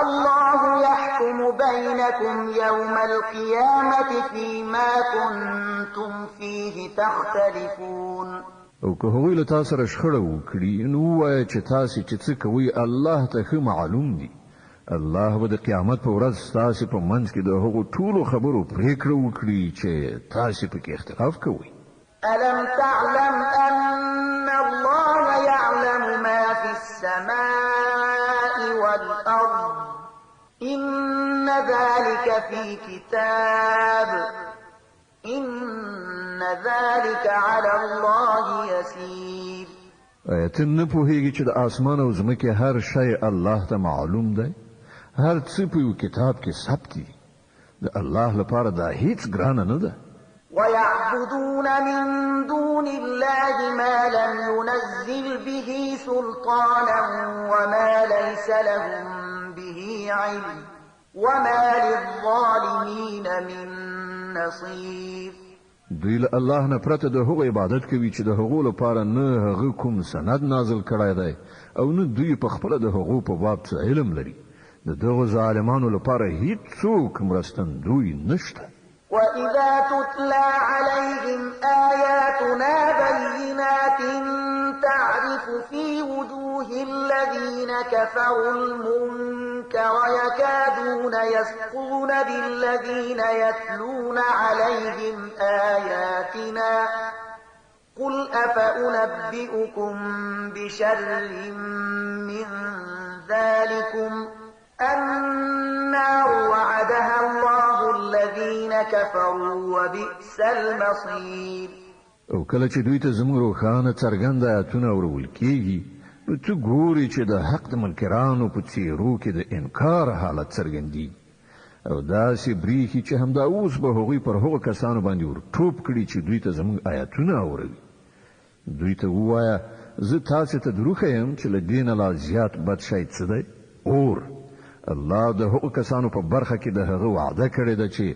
S2: الله يحكم بينكم يوم القيامة فيما كنتم فيه تختلفون.
S1: او که هغوی له تاسو سره شخړه وکړي نو وایه چې تاسو چې څه کوئ الله ته ښه معلوم دي. الله به د قیامت په ورځ تاسو په منځ کې د هغو ټولو خبرو پریکړه وکړي چې تاسو پکې اختلاف کوئ.
S2: ألم تعلم أن الله يعلم ما في السماء والأرض إن ذلك في كتاب إن ذلك على الله يسير.
S1: ته نه پوهیږي چې د اسمان او ځمکې هر شی الله ته معلوم دی. هر څه په یو کتاب کې ثبت دي. د الله لپاره دا هیڅ ګرانه نه ده.
S2: ويعبدون من دون الله ما لم ينزل به سلطانا وما ليس لهم به علم وما للظالمين من نصير.
S1: دوی له الله نه پرته د هغو عبادت کوي چې د هغو لپاره نه هغه کوم سند نازل کړی دی او نه دوی په خپله د هغو په باب څه علم لري. د دغو ظالمانو لپاره هیڅوک مرستندوی نشته.
S2: وإذا تتلى عليهم آياتنا بينات تعرف في وجوه الذين كفروا المنكر يكادون يسقون بالذين يتلون عليهم آياتنا قل أفأنبئكم بشر من ذلكم النار وعدها الله الذين كفروا وبئس المصير.
S1: او کله چې دوی ته زموږ روښانه څرګند آیاتونه اورول کېږي نو ته ګورې چې د حق د منکرانو په څېرو کې د انکار حالت څرګندېږي او داسې برېښي چې همدا اوس به هغوی پر هغو کسانو باندې ورټوپ کړي چې دوی ته زموږ آیاتونه اوروي. دوی ته ووایه زه تاسې ته دروغ یم چې له دې نه لا زیات بد شی څه دی؟ اور. الله د هغو کسانو په برخه کې د هغه وعده کړې ده چې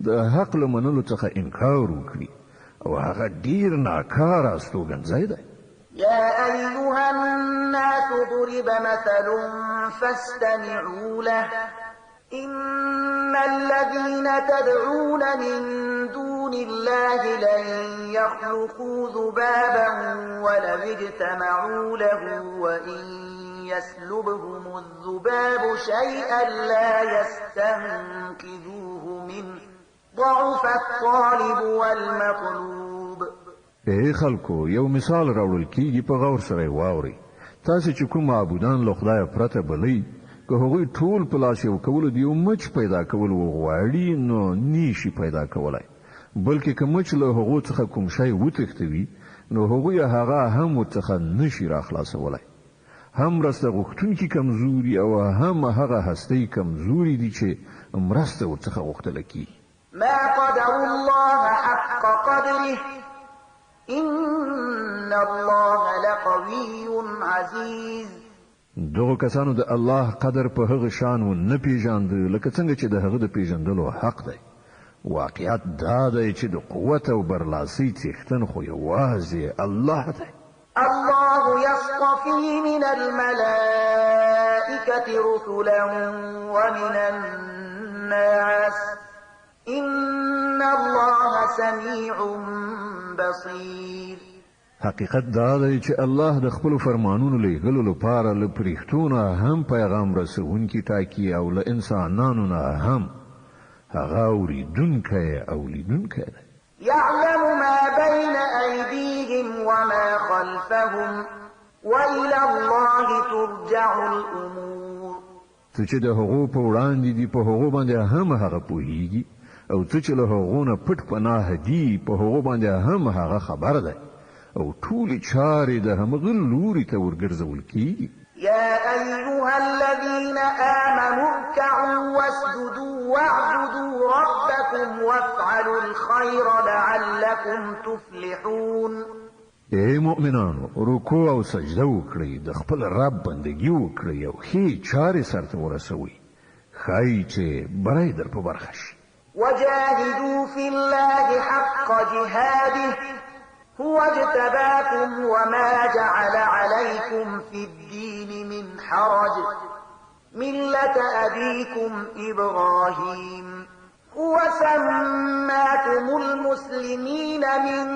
S1: د حق له منلو څخه انکار وکړي او هغه ډیر ناکاره استوګنځی دی.
S2: يا أيها الناس ضرب مثل فاستمعوا له إن الذين تدعون من دون الله لن يخلقوا ذبابا ولو اجتمعوا له وإن يسلبهم الذباب شيئا لا يستنقذوه منه ضعف الطالب والمطلوب.
S1: ای خلکو یو مثال راوړل کیږي په غور سره واوري. تاسو چې کوم معبودان له خدای پرته بلئ که هغوی ټول په لاس یو کولو د یو مچ پیدا کول وغواړي نو نیشي پیدا کولای، بلکې که مچ له هغو څخه کوم شی وتښتوي نو هغوی هغه هم ورڅخه نشي راخلاصولی. هم مرسته غوښتونکي کمزوري او هم هغه هستۍ کمزوري دي چې مرسته ورڅخه غوښتله کیږي.
S2: ما قدر الله حق قدره إن الله لقوي عزيز.
S1: دغه کسانو د الله قدر په هغه شان و نه پیژاند لکه څنګه چې د هغه د پیژندلو حق دی. واقعیت دا دی چې د قوت او برلاسۍ څښتن خو یوازې الله دی.
S2: الله يصطفي من الملائكة رسلا ومن الناس إن الله سميع بصير.
S1: حقیقت دا دی چې الله د خپل فرمانونو لیږلو لپاره له پرښتو نه هم پیغام رسونکي ټاکي او له انسانانو نه هم هغه اوریدونکی او لیدونکی دی.
S2: يعلم ما بين أيديهم وما خلفهم وإلى الله ترجع الأمور.
S1: څه چې د هغو په وړاندې دي په هغو باندې هم هغه پوهیږي او څه چې له هغو نه پټ پناه دي په هغو باندې هم هغه خبر دی او ټولې چارې د همغه لوري ته ورګرځول کیږي.
S2: يا أيها الذين آمنوا اركعوا واسجدوا واعبدوا ربكم وافعلوا الخير لعلكم تفلحون.
S1: اے مؤمنانو رکوع او سجده وکړئ د خپل رب بندگی وکړئ او ښې چارې سرته ورسوئ ښایي چې بری در په برخه شي.
S2: وجاهدوا في الله حق جهاده هو اجتباكم وما جعل عليكم في الدين من حرج ملة أبيكم إبراهيم هو سماكم المسلمين من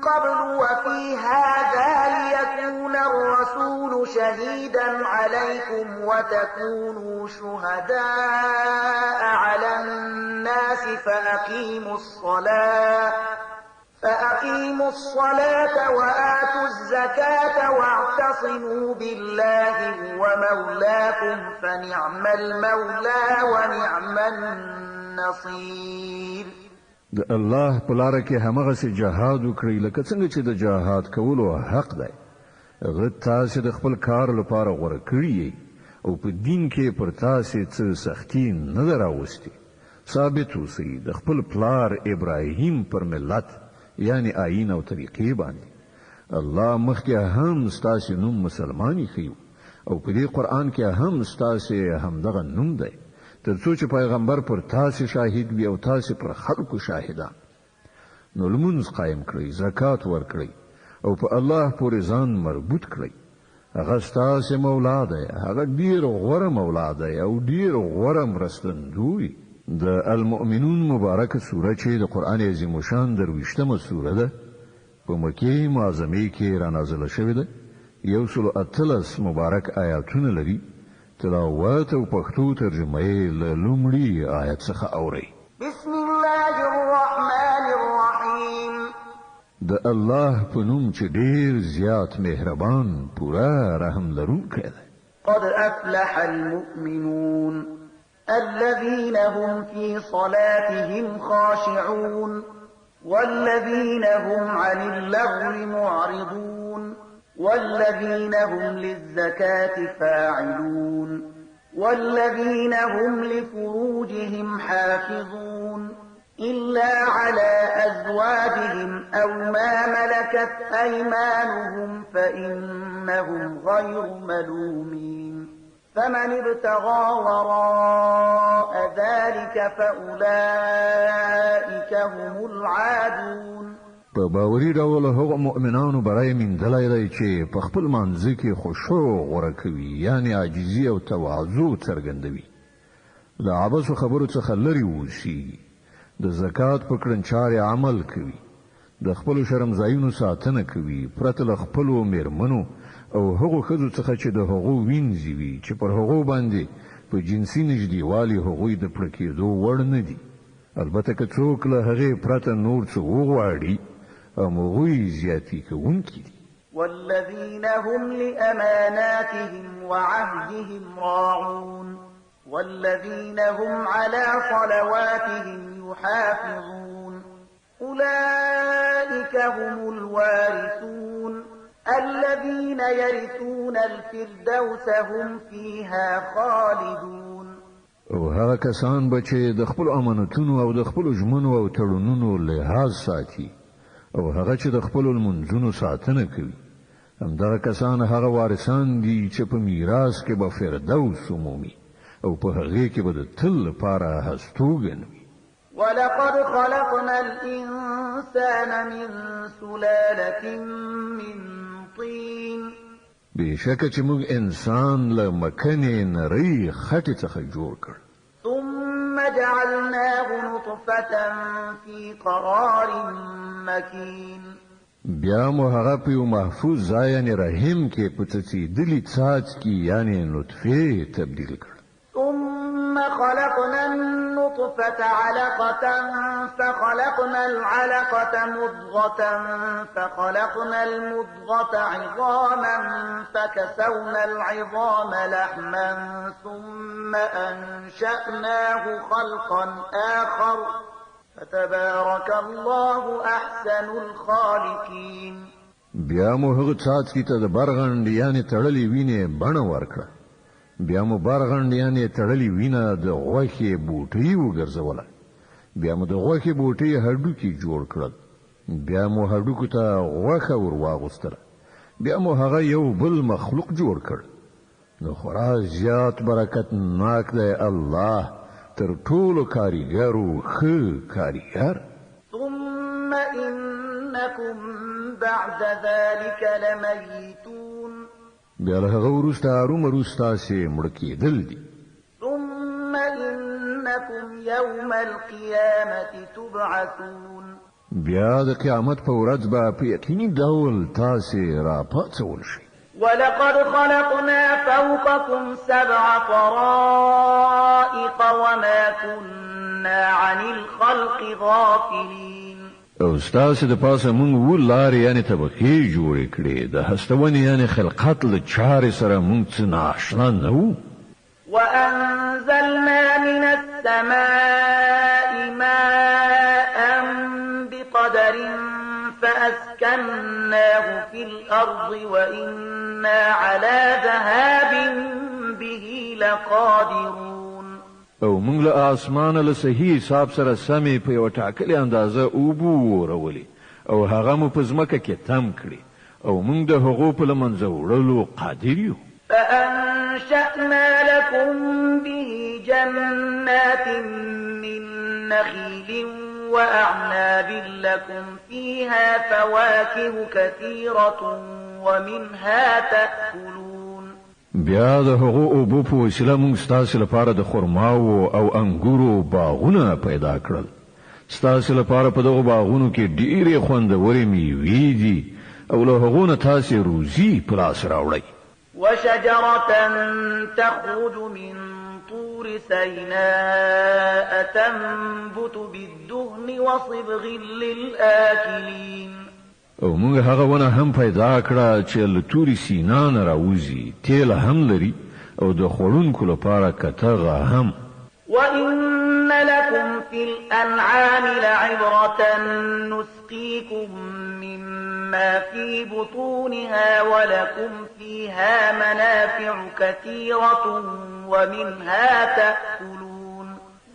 S2: قبل وفي هذا ليكون الرسول شهيدا عليكم وتكونوا شهداء على الناس فأقيموا الصلاة وآتوا الزكاة واعتصموا بالله هو مولاكم فنعم المولى ونعم النصير.
S1: د الله په لاره کې همغسې جهاد وکړئ لکه څنګه چې د جهاد کولو حق دی. هغه تاسې د خپل کار لپاره غوره کړي او په دین کې پر تاسې څه سختي نه ده راوستې. ثابت اوسئ د خپل پلار ابراهیم پر ملت یعنی آیین او طریقې باندې. الله مخکې هم ستاسې نوم مسلمان ایښی او په دې قرآن کې هم ستاسې همدغه نوم دی تر څو چې پیغمبر پر تاسې شاهد وي او تاسې پر خلکو شاهدان. نو لمونځ قایم کړئ، زکات ورکړئ او په الله پورې ځان مربوط کړئ. هغه ستاسې مولا دی، هغه ډیر غوره مولا دی او ډیر غوره مرستندوی. د المؤمنون مبارکه سوره چې د قرآن عظیم شان 23مه سوره ده په مکې معظمې کې را نازله شوې ده. 118 مبارک آیاتونه لري. تلاوت او پښتو ترجمه یې له لومړي آیت څخه اورئ.
S2: بسم الله الرحمن الرحیم.
S1: د الله په نوم چې ډیر زیات مهربان پوره رحم لرونکی دی.
S2: قد افلح المؤمنون الذين هم في صلاتهم خاشعون والذين هم عن اللغو معرضون والذين هم للزكاة فاعلون والذين هم لفروجهم حافظون إلا على أزواجهم أو ما ملكت أيمانهم فإنهم غير ملومين فمن ابتغى وراء ذلك فأولئك هم العادون.
S1: په باوري ډول هغه مؤمنانو برای میندلی دی چې په خپل منځ کې خشوع غوره کوي یعنی عاجزي او تواضع څرګندوي. د عبثو خبرو څخه لرې اوسي، د زکات په کړنچارې عمل کوي، د خپلو شرمځایونو ساتنه کوي پرته له خپلو میرمنو او هغو ښځو څخه چې د هغو وینځي وي چې پر هغو باندې په جنسي نږدېوالي هغوی د پړه کېدو وړ نه دي. البته که څوک له هغې پرته نور څه وغواړي هغوی زیاتي کوونکي دي.
S2: والذين هم لأماناتهم وعهدهم راعون والذين هم على صلواتهم يحافظون أولئك هم الوارثون الذين يرثون الفردوس هم فيها خالدون.
S1: او هغه کسان به چې د خپل امانتونو او د خپل ژمنو او تړونونو لحاظ ساتي او هغه چې د خپل منځونو ساتنه کوي، همدغه کسان هغه وارثان دي چې په میراث کې به فردوس عمومي او په هغه کې به د تل لپاره هستوګن وي.
S2: ولقد خلقنا الإنسان من سلالة من طين.
S1: بشکه چې موږ انسان له مکنې نری خټې څخه جوړ کړ.
S2: ثم جعلناه نطفة في قرار مكين.
S1: بیا مو هغه په یو محفوظ ځای یعنی رحم کې په څڅېدلي څاڅکي یعنی نطفه تبدیل کړ.
S2: ثم خلقنا النطفة علقة فخلقنا العلقة مضغة فخلقنا المضغة عظاما فكسونا العظام لحما ثم أنشأناه خلقا آخر فتبارك الله أحسن الخالقين.
S1: بیا مو هغه څاڅکي ته د برغند یعنی تړلې وینې بڼه ورکړه. بیا مو برغند یعنی تړلې وینه د غوښې بوټي وګرځوله. بیا مو د غوښې بوټي هډوکي جوړ کړل. بیا مو هډوکو ته غوښه ور واغوستله. بیا مو هغه یو بل مخلوق جوړ کړ. نو خورا زیات برکت ناک دی الله تر ټولو کاریګرو ښه کاریګر.
S2: ثم إنكم بعد ذلك لميتون.
S1: بیا له هغه وروسته ارومرو ستاسې مړه کېدل دي.
S2: ثم إنكم يوم القيامة تبعثون.
S1: بیا د قیامت په ورځ به په یقیني ډول تاسې راپاڅول شئ.
S2: ولقد خلقنا فوقكم 7 طرائق وما كنا عن الخلق غافلين.
S1: او ستاسې د پاسه مونږ ولارې یعنی طبقې جوړې کړې د هستونې یعنی خلقت له چارې سره مونږ څه نااشنا نه وو.
S2: وأنزلنا من السماء ماء بقدر فأسكناه في الأرض وإنا على ذهاب به لقادرون.
S1: او موږ له اسمانه له صحیح حساب سره سمې په یو ټاکلې اندازه اوبو ورولې او هغه مو په ځمکه کې تم کړي او موږ د هغو په له منځه وړلو قادر یو.
S2: فأنشأنا لكم به جنات من نخيل وأعناب لكم فيها فواكه كثيرة ومنها تأكلون.
S1: بیا د هغو اوبو په وسیله موږ ستاسې لپاره د خرماو او انګورو باغونه پیدا کړل. ستاسې لپاره په دغو باغونو کې ډېرې خوندورې میوې دي او له هغو نه تاسې روزي په لاس راوړئ.
S2: وشجرة تخرج من طور سيناء تنبت بالدهن وصبغ للآكلين.
S1: او موږ هغه ونه هم پیدا کړه چې له تورې سینا نه راوځي، تیل هم لري او د خوړونکو لپاره کتغه هم.
S2: وإن لكم في الأنعام لعبرة نسقيكم مما في بطونها ولكم فيها منافع كثيرة ومنها تأكلون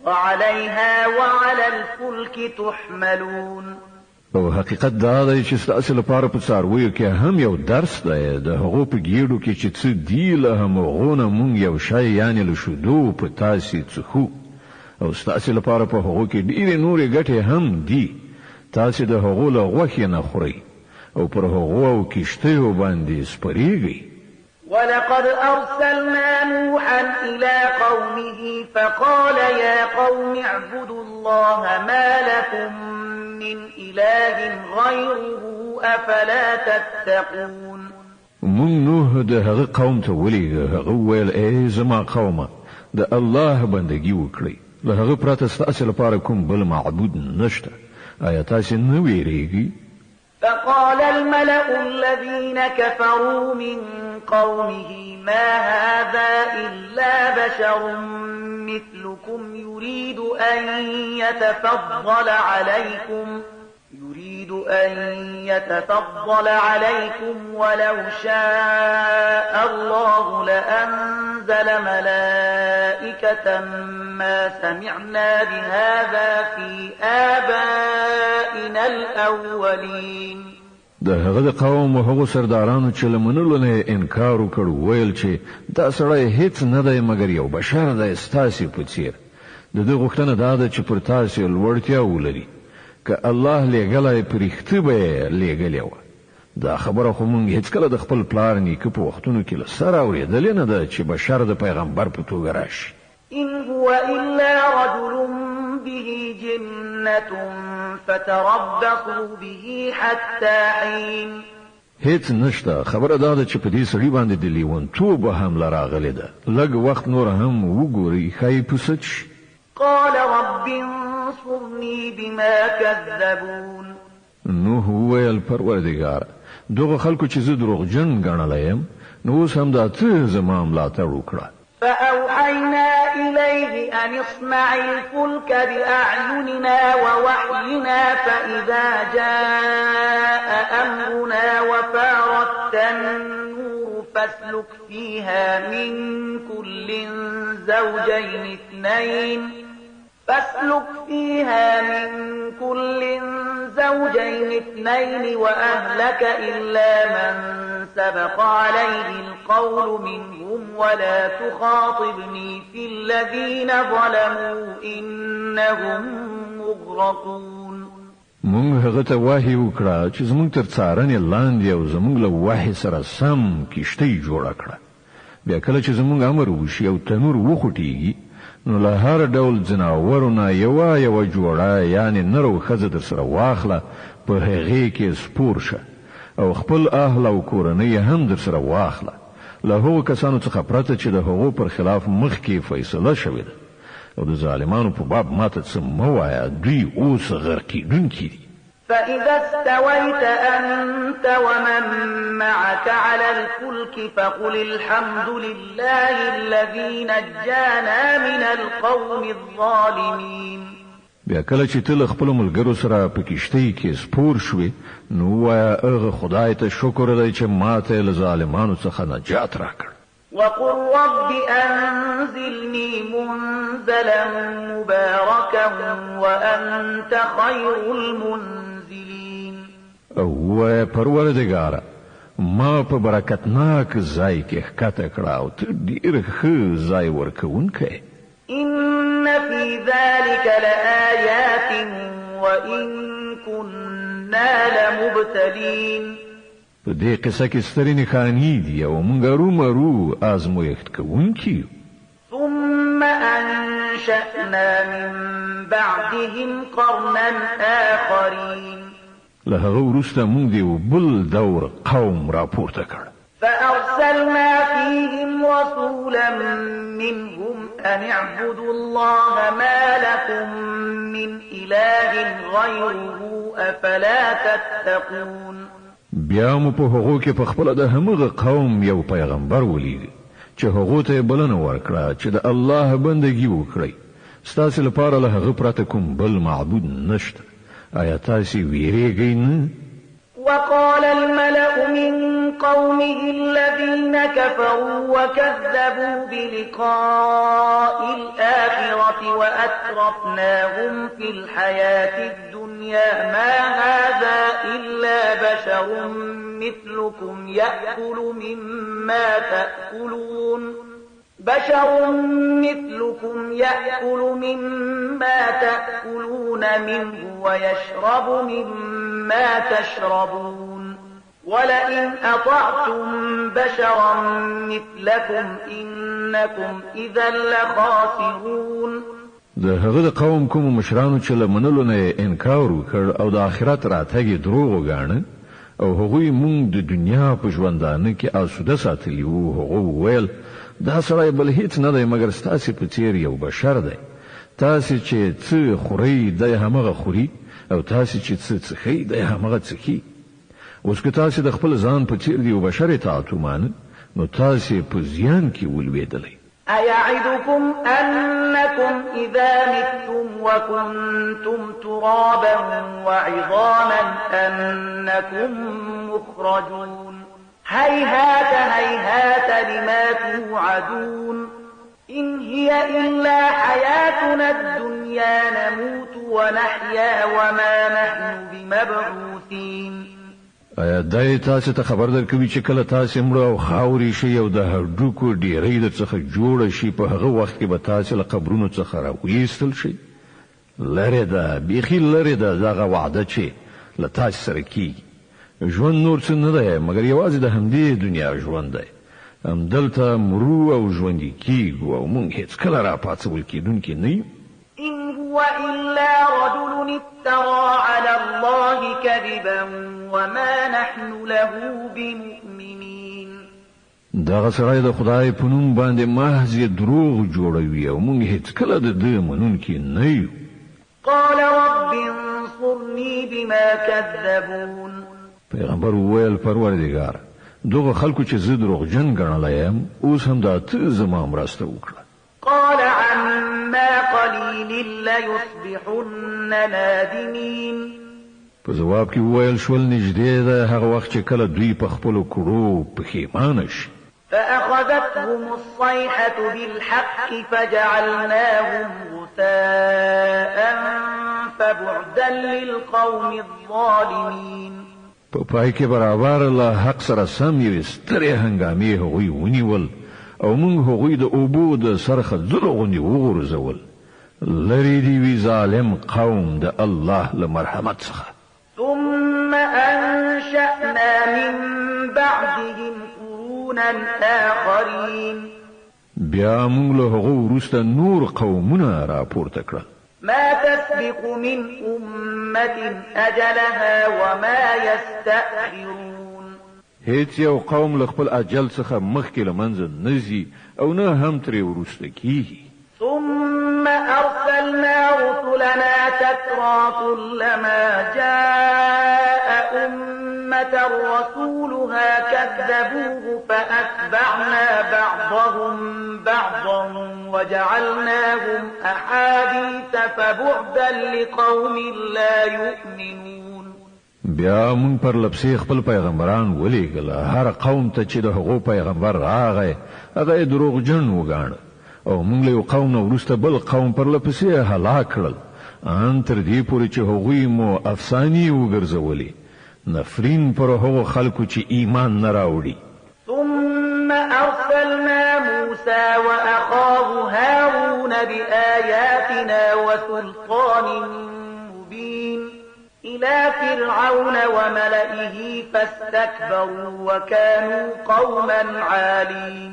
S2: وعليها وعلى الفلك تحملون.
S1: او حقیقت دا دی چې ستاسې لپاره په څارویو کې هم یو درس دی د هغو په ګېډو کې چې څه دي له همغو نه مونږ یو شی یعنې له شیدو په تاسې څښو او ستاسې لپاره په هغو کې ډېرې نورې ګټې هم دي. تاسې د هغو له غوښې نه خورئ او پر هغو او کښتیو باندې سپرېږئ.
S2: ولقد أرسلنا نوحا إلى قومه فقال يا قوم اعبدوا الله ما لكم من إله غيره أفلا تتقون.
S1: مونږ نوح د هغه قوم ته ولېږه. هغه وویل ای زما قومه د الله بندګي وکړئ، له هغه پرته ستاسې لپاره کوم بل معبود نشته. آیا تاسې نه ویریږئ؟
S2: فقال الملأ الذين كفروا من قومه ما هذا إلا بشر مثلكم يريد أن يريد أن يتفضل عليكم ولو شاء الله لأنزل ملائكة ما سمعنا بهذا في آبائنا الأولين.
S1: د هغه د قوم او هغو سردارانو چې له منلو نه انکار وکړ ویل چې دا سړی هیڅ نه دی مګر یو بشر دی ستاسې په څیر. د دې غوښتنه دا ده چې پر تاسې لوړتیا ولري که الله لېږلی په رښتیا به یې لېږلې وه. دا خبره خو موږ هېڅکله د خپل پلار نیکه په وختونو کې له سره اورېدلې نه ده چې بشر د پیغمبر په توګه راشي.
S2: إن هو إلا رجل به جنة فتربصوا به حتى حين.
S1: هیڅ نشته. خبره دا ده چې په دې سړي باندې د لیونتوب حمله راغلې ده. لږ وخت نور هم وګورئ ښایي پوسه شي.
S2: قال رب انصرني بما كذبون.
S1: نوح وویل پروردګار دغه خلکو چې زه دروغجن ګڼلی یم نو اوس هم دا ته زما ملاتړ وکړه.
S2: فأوحينا إليه أن اصنع الفلك بأعيننا ووحينا فإذا جاء أمرنا وفارت النور فاسلك فيها من كل زوجين اثنين وأهلك إلا من سبق عليه القول منهم ولا تخاطبني في الذين ظلموا إنهم مغرقون.
S1: مونږ هغه ته وحی وکړه چې زمونږ تر څارنې لاندې او زمونږ له وحی سره سم کشتۍ جوړه کړه. بیا کله چې زمونږ امر وشي او تنور وخوټېږي نو له هر ډول ځناورو نه یوه جوړه یعنې نر او ښځه در سره واخله په هغې کې سپور شه او خپل اهل او کورنۍ هم در سره واخله له هغو کسانو څخه پرته چې د هغو پر خلاف مخکې فیصله شوې ده او د ظالمانو په باب ماته څه مه وایه دوی اوس غرقېدونکي دي.
S2: فإذا استويت أنت ومن معك على الفلك فقل الحمد لله الذي نجانا من القوم الظالمين.
S1: بیا کله چې ته له خپلو ملګرو سره په کشتۍ کې سپور شوې نو وایه هغه خدای ته شکر دی چې ماته له ظالمانو څخه نجات راکړ.
S2: وقل رب أنزلني منزلا مباركا وأنت خير المنزلين.
S1: او پروردگاره ما په برکتناک ځای کې ښکته کړه او ته ډېر ښه ځای ورکوونکی.
S2: إن في ذلك لآيات وإن كنا لمبتلين.
S1: په دې قصه کې سترې نښانې دي او موږ رومرو آزمویښت کوونکي.
S2: ثم أنشأنا من بعدهم قرنا آخرين.
S1: له هغه وروسته موږ د یو بل دور قوم راپورته کړ.
S2: فأرسلنا فيهم رسولا منهم أن اعبدوا الله ما لكم من إله غيره أفلا تتقون.
S1: بیا مو په هغو کې په خپله د همغه قوم یو پیغمبر ولیږي چې هغو ته یې بلنه ورکړه چې د الله بندګي وکړئ. ستاسې لپاره له هغه پرته کوم بل معبود نشته. آیا تاسې ویریږئ نه؟
S2: وقال الملأ من قومه الذين كفروا وكذبوا بلقاء الآخرة وأترفناهم في الحياة الدنيا ما هذا إلا بشر مثلكم يأكل مما تأكلون منه ويشرب مما تشربون ولئن أطعتم بشرا مثلكم إنكم إذا لخاسرون.
S1: د هغه د قوم کوم مشرانو چې له منلو نه انکار وکړ او د آخرت راتګ دروغ وګاڼه او هغوی مونږ د دنیا په ژوندانه کې آسوده ساتلی وو. هغه ویل دا سړی بل هیڅ نه دی مګر ستاسې په څیر یو بشر دی. تاسې چې څه خورئ دی همغه خوري او تاسې چې څه څښئ دی همغه څښي. اوس که تاسې د خپل ځان په څیر د یو بشر اطاعت ومانه نو تاسې په زیان کې ولوېدلی.
S2: أيعدكم أنكم إذا متم وكنتم ترابا وعظاما أنكم مخرجون هيهات هيهات لما توعدون إن هي إلا حياتنا الدنيا نموت ونحيا وما نحن بمبعوثين.
S1: آیا دای تاسو ته خبر درکوي چې کله تاسو مړ او خاوري شي او د هډوکو ډیرې درڅخه جوړ شي په هغه وخت کې به تاسو له قبرونو څخه راوېستل شي؟ لره ده بيخي لره ده دغه وعده چې له تاسو سره کیږي. ژوند نور څه نه دی مګر یوازې د همدې دنیا ژوند دی. همدلته مرو او ژوندي کیږو او مونږ هیڅ کله را پاتول کیدونکي نه یو.
S2: إن هو إلا رجل افترى على الله كذبا وما نحن له بمؤمنين.
S1: دغه سړی د خدای په نوم باندې محض دروغ جوړوي او مونږ هیڅ کله د دې منونکي نه یو.
S2: قال رب انصرني بما كذبون.
S1: پیغمبر وویل پروردګار دغه خلکو چې زه دروغجن ګڼلی یم اوس هم دا ته زما مرسته وکړه.
S2: قال عما قليل ليصبحن نادمين.
S1: په جواب کې وویل شول نږدې ده هغه وخت چې کله دوی په خپلو کړو پښیمانه شي.
S2: فأخذتهم الصيحة بالحق فجعلناهم غثاء فبعدا للقوم الظالمين.
S1: په پای کې برابر له حق سره سم یې سترې هنګامې هغوی ونیول او موږ هغوی د اوبو د سرخه ځلغونې وغورځول. لرې دي وي ظالم قوم د الله له مرحمت څخه.
S2: ثم أنشأنا من بعدهم قرونا آخرين.
S1: بیا موږ له هغو وروسته نور قومونه راپورته کړل.
S2: ما تسبق من أمة أجلها وما يستأخرون.
S1: هیڅ یو قوم له خپل اجل څخه مخکې له منځه نه ځي او نه هم ترې وروسته کیږي.
S2: ثم أرسلنا رسلنا تترى كلما جاء أمة رسولها كذبوه فأتبعنا بعضهم بعضا وجعلناهم أحاديث فبعدا لقوم لا يؤمنون.
S1: بیا مون پر لپسې خپل پیغمبران ولېږل هر قوم ته چې د هغو پیغمبر راغی هغه دروغجن وګاڼه او مونږ له یو قوم نه وروسته بل قوم پر لپسې هلاک کړل ان تر دې پورې چې هغوی مو افسانې وګرځولې نفرین پر هغو خلکو چې ایمان نه راوړي.
S2: ثم أرسلنا موسى وأخاه هارون بآياتنا وسلطان مبين إلى فرعون وملئه فاستكبروا وكانوا قوما عالين.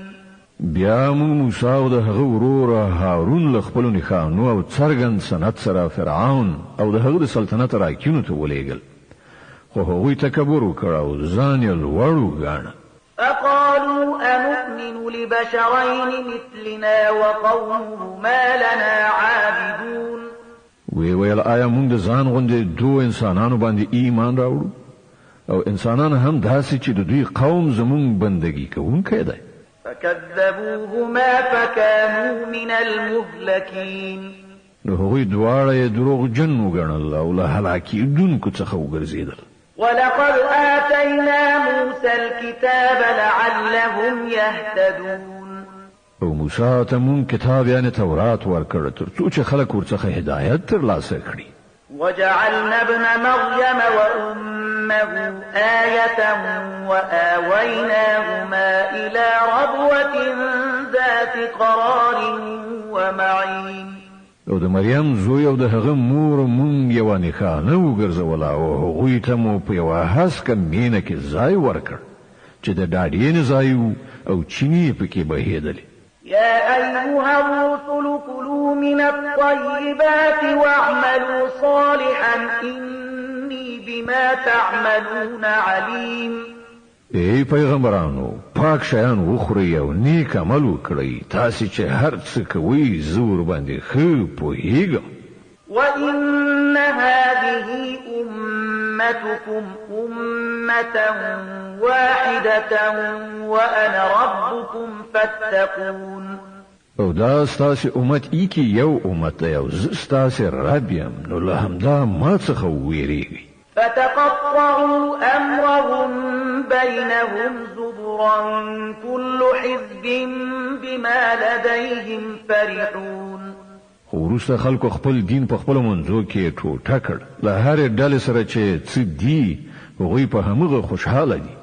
S1: بیا موسی او د هغه ورور هارون له خپلو نښانو او څرګند سند سره فرعون او د هغه د سلطنت راکینو ته ولېږل خو هغوی تکبر وکړ او ځان یې لوړ وګاڼه.
S2: فقالوا أنؤمن لبشرين مثلنا وقومهما لنا عابدون.
S1: ویل آیا موږ د ځان غوندې دوه انسانانو باندې ایمان راوړو او انسانان هم داسې چې د دوی قوم زموږ بندګي کوونکی دی.
S2: فكذبوهما فكانوا من المهلكين.
S1: نو هغوی دواړه یې دروغجن وګڼل او له هلاکېدونکو څخه وګرځېدل.
S2: ولقد آتينا موسى الكتاب لعلهم يهتدون.
S1: او موسی ته مون کتاب یعنی تورات ورکړ تر څو چې خلک ورڅخه هدایت ترلاسه کړي.
S2: وجعلنا ابن مريم وأمه آية وآويناهما إلى ربوة ذات قرار ومعين.
S1: او د مریم زوی او د هغه مور مونږ یوه نښانه وګرځوله او هغوی ته مو په یوه هسکه مینه کې ځای ورکړ چې د ډاډینې ځای و او چینې پکې بهېدلې.
S2: يا أيها الرسل كلوا من الطيبات واعملوا صالحا إني بما تعملون عليم.
S1: ای پیغمبرانو پاک شیان وخورئ او نیک عمل وکړئ تاسې چې هر څه کوئ زه ورباندې ښه پوهېږم.
S2: وإن هذه أمتكم أمة واحدة وأنا ربكم فاتقون.
S1: او دا ستاسو امت کې یو امت دی او ستاسو رب یم نو له همدا ما څخه ویریږي.
S2: فتقطعوا أمرهم بينهم زبرا كل حزب بما لديهم فرحون.
S1: وروسته خلکو خپل دین په خپل منځو کې ټوټه کړ. له هر ډلې سره چې څه دي هغوی په همغه خوشحاله دي.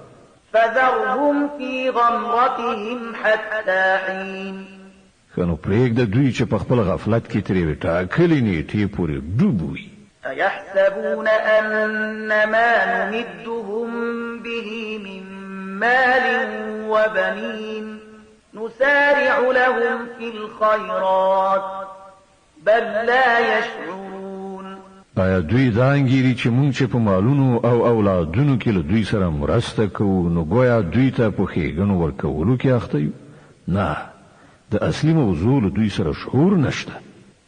S2: فذرهم في غمرتهم حتى حين.
S1: خنو پرېږده دوی چې په خپل غفلت کې ترې ټاکلې نیټې پورې ډوب وي.
S2: أيحسبون أن ما نمدهم به من مال وبنين نسارع لهم في الخيرات بل لا يشعرون.
S1: آیا دوی دا انګیري چې مونږ چې په مالونو او اولادونو کې له دوی سره مرسته کوو نو ګویا دوی ته په ښېګڼو ورکولو کې اخته یو؟ نه، د اصلي موضوع له دوی سره شعور نشته.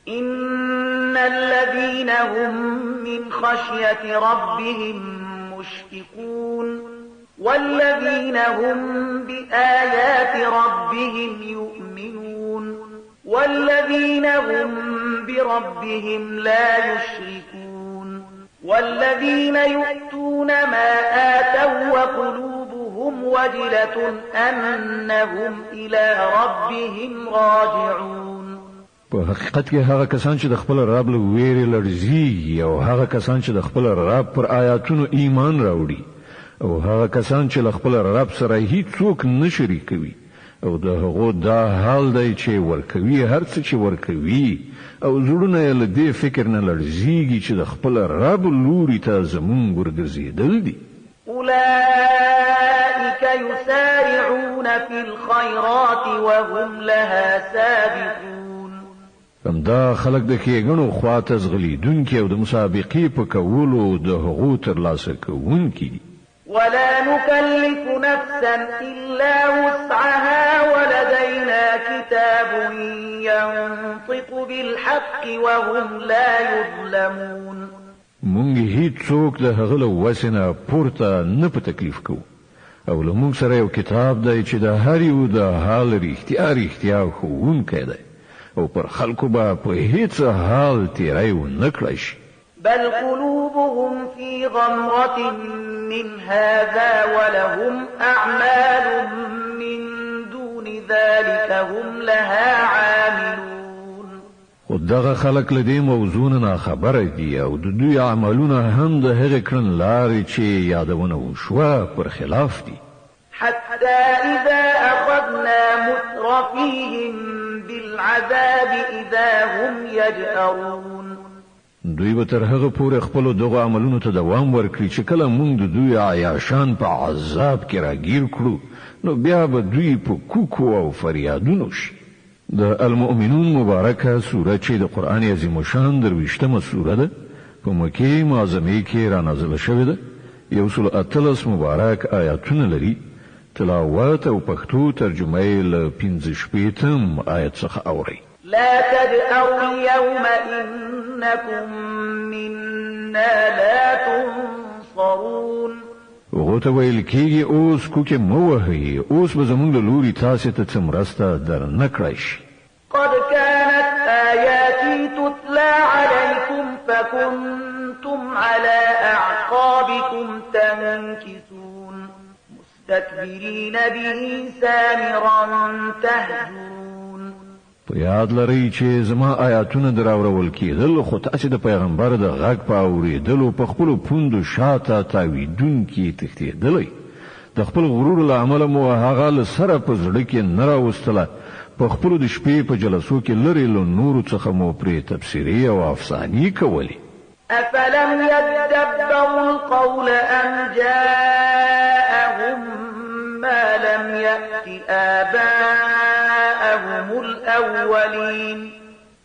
S2: إن الذين هم من خشية ربهم مشفقون والذين هم بآيات ربهم يؤمنون والذين هم بربهم لا يشركون والذين يؤتون ما آتوا وقلوبهم وجلة أنهم إلى ربهم راجعون.
S1: په حقیقت کې هغه کسان چې د خپل رب له ویرې لړزي او هغه کسان چې د خپل رب پر آیاتونو ایمان راوړي او هغه کسان چې له خپل رب سره هیڅوک نه شریکوي او د هغو دا حال دی چې ورکوي هر څه چې ورکوي او زړونه یې له دې فکر نه لړزيږي چې د خپل رب لوري ته زمونږ ورګرځېدل دي.
S2: أولئك يسارعون في الخيرات وهم لها سابقون.
S1: همدا خلق د ښېګڼو خواته ځغلیدونکي او د مسابقې په کولو د هغو ترلاسه کوونکي دي.
S2: ولا نكلف نفسا إلا وسعها ولدينا كتاب ينطق بالحق وهم لا يظلمون.
S1: مونږ هیڅوک د هغه له وسې نه پورته نه په تکلیف کوو او له مونږ سره یو کتاب دی چې د هر یو د حال رښتیا ښوونکی دی او پر خلکو به په هیڅ حال تیری ونه کړی شي.
S2: بل قلوبهم في غمرة من هذا ولهم أعمال من دون ذلك هم لها عاملون.
S1: خود دغه خلک له دې موضوع نه خبره دي او د دوی عملونه هم د هغې کړنلارې چې یادونه وشوه پر خلاف دي.
S2: حتى إذا أخذنا مترفيهم بالعذاب إذا هم يجأرون.
S1: دوی به تر هغه پورې خپل دغه عملونو ته دوام ورکړي چې کله موږ د دوی عیاشان په عذاب کې راګیر کړو نو بیا به دوی په کوکو او فریادونو شي. د المؤمنون مبارکه سوره چې د قرآن عظیم شان 23مه سوره ده په مکې معظمه کې را نازله شوې ده. 113 مبارک آیاتونه لري. تلاوت او پښتو ترجمه یې له 15 آیت څخه اوري.
S2: لا تدعوا اليوم إنكم منا لا تنصرون.
S1: وغوته ویل کېږي اوس کوکې مو وهئ، اوس به زموږ له لوري تاسې ته څه مرسته در نه کړی شي.
S2: قد كانت آياتي تتلى عليكم فكنتم على أعقابكم تنكسون مستكبرين به سامرا تهجرون.
S1: په یاد لرئ چې زما آیاتونه دراورول کېدل خو تاسې د پیغمبر د غږ په اورېدلو په خپلو پوندو شاته تاویدونکي تښتېدلی. د خپل غرور له امله مو هغه له سره په زړه کې نه راوستله. په خپلو د شپې په جلسو کې لرې له نورو څخه مو پرې تبصرې او افسانې کولې.
S2: أفلم يدبروا القول أم جاءهم ما لم يأت آباءهم الأولين.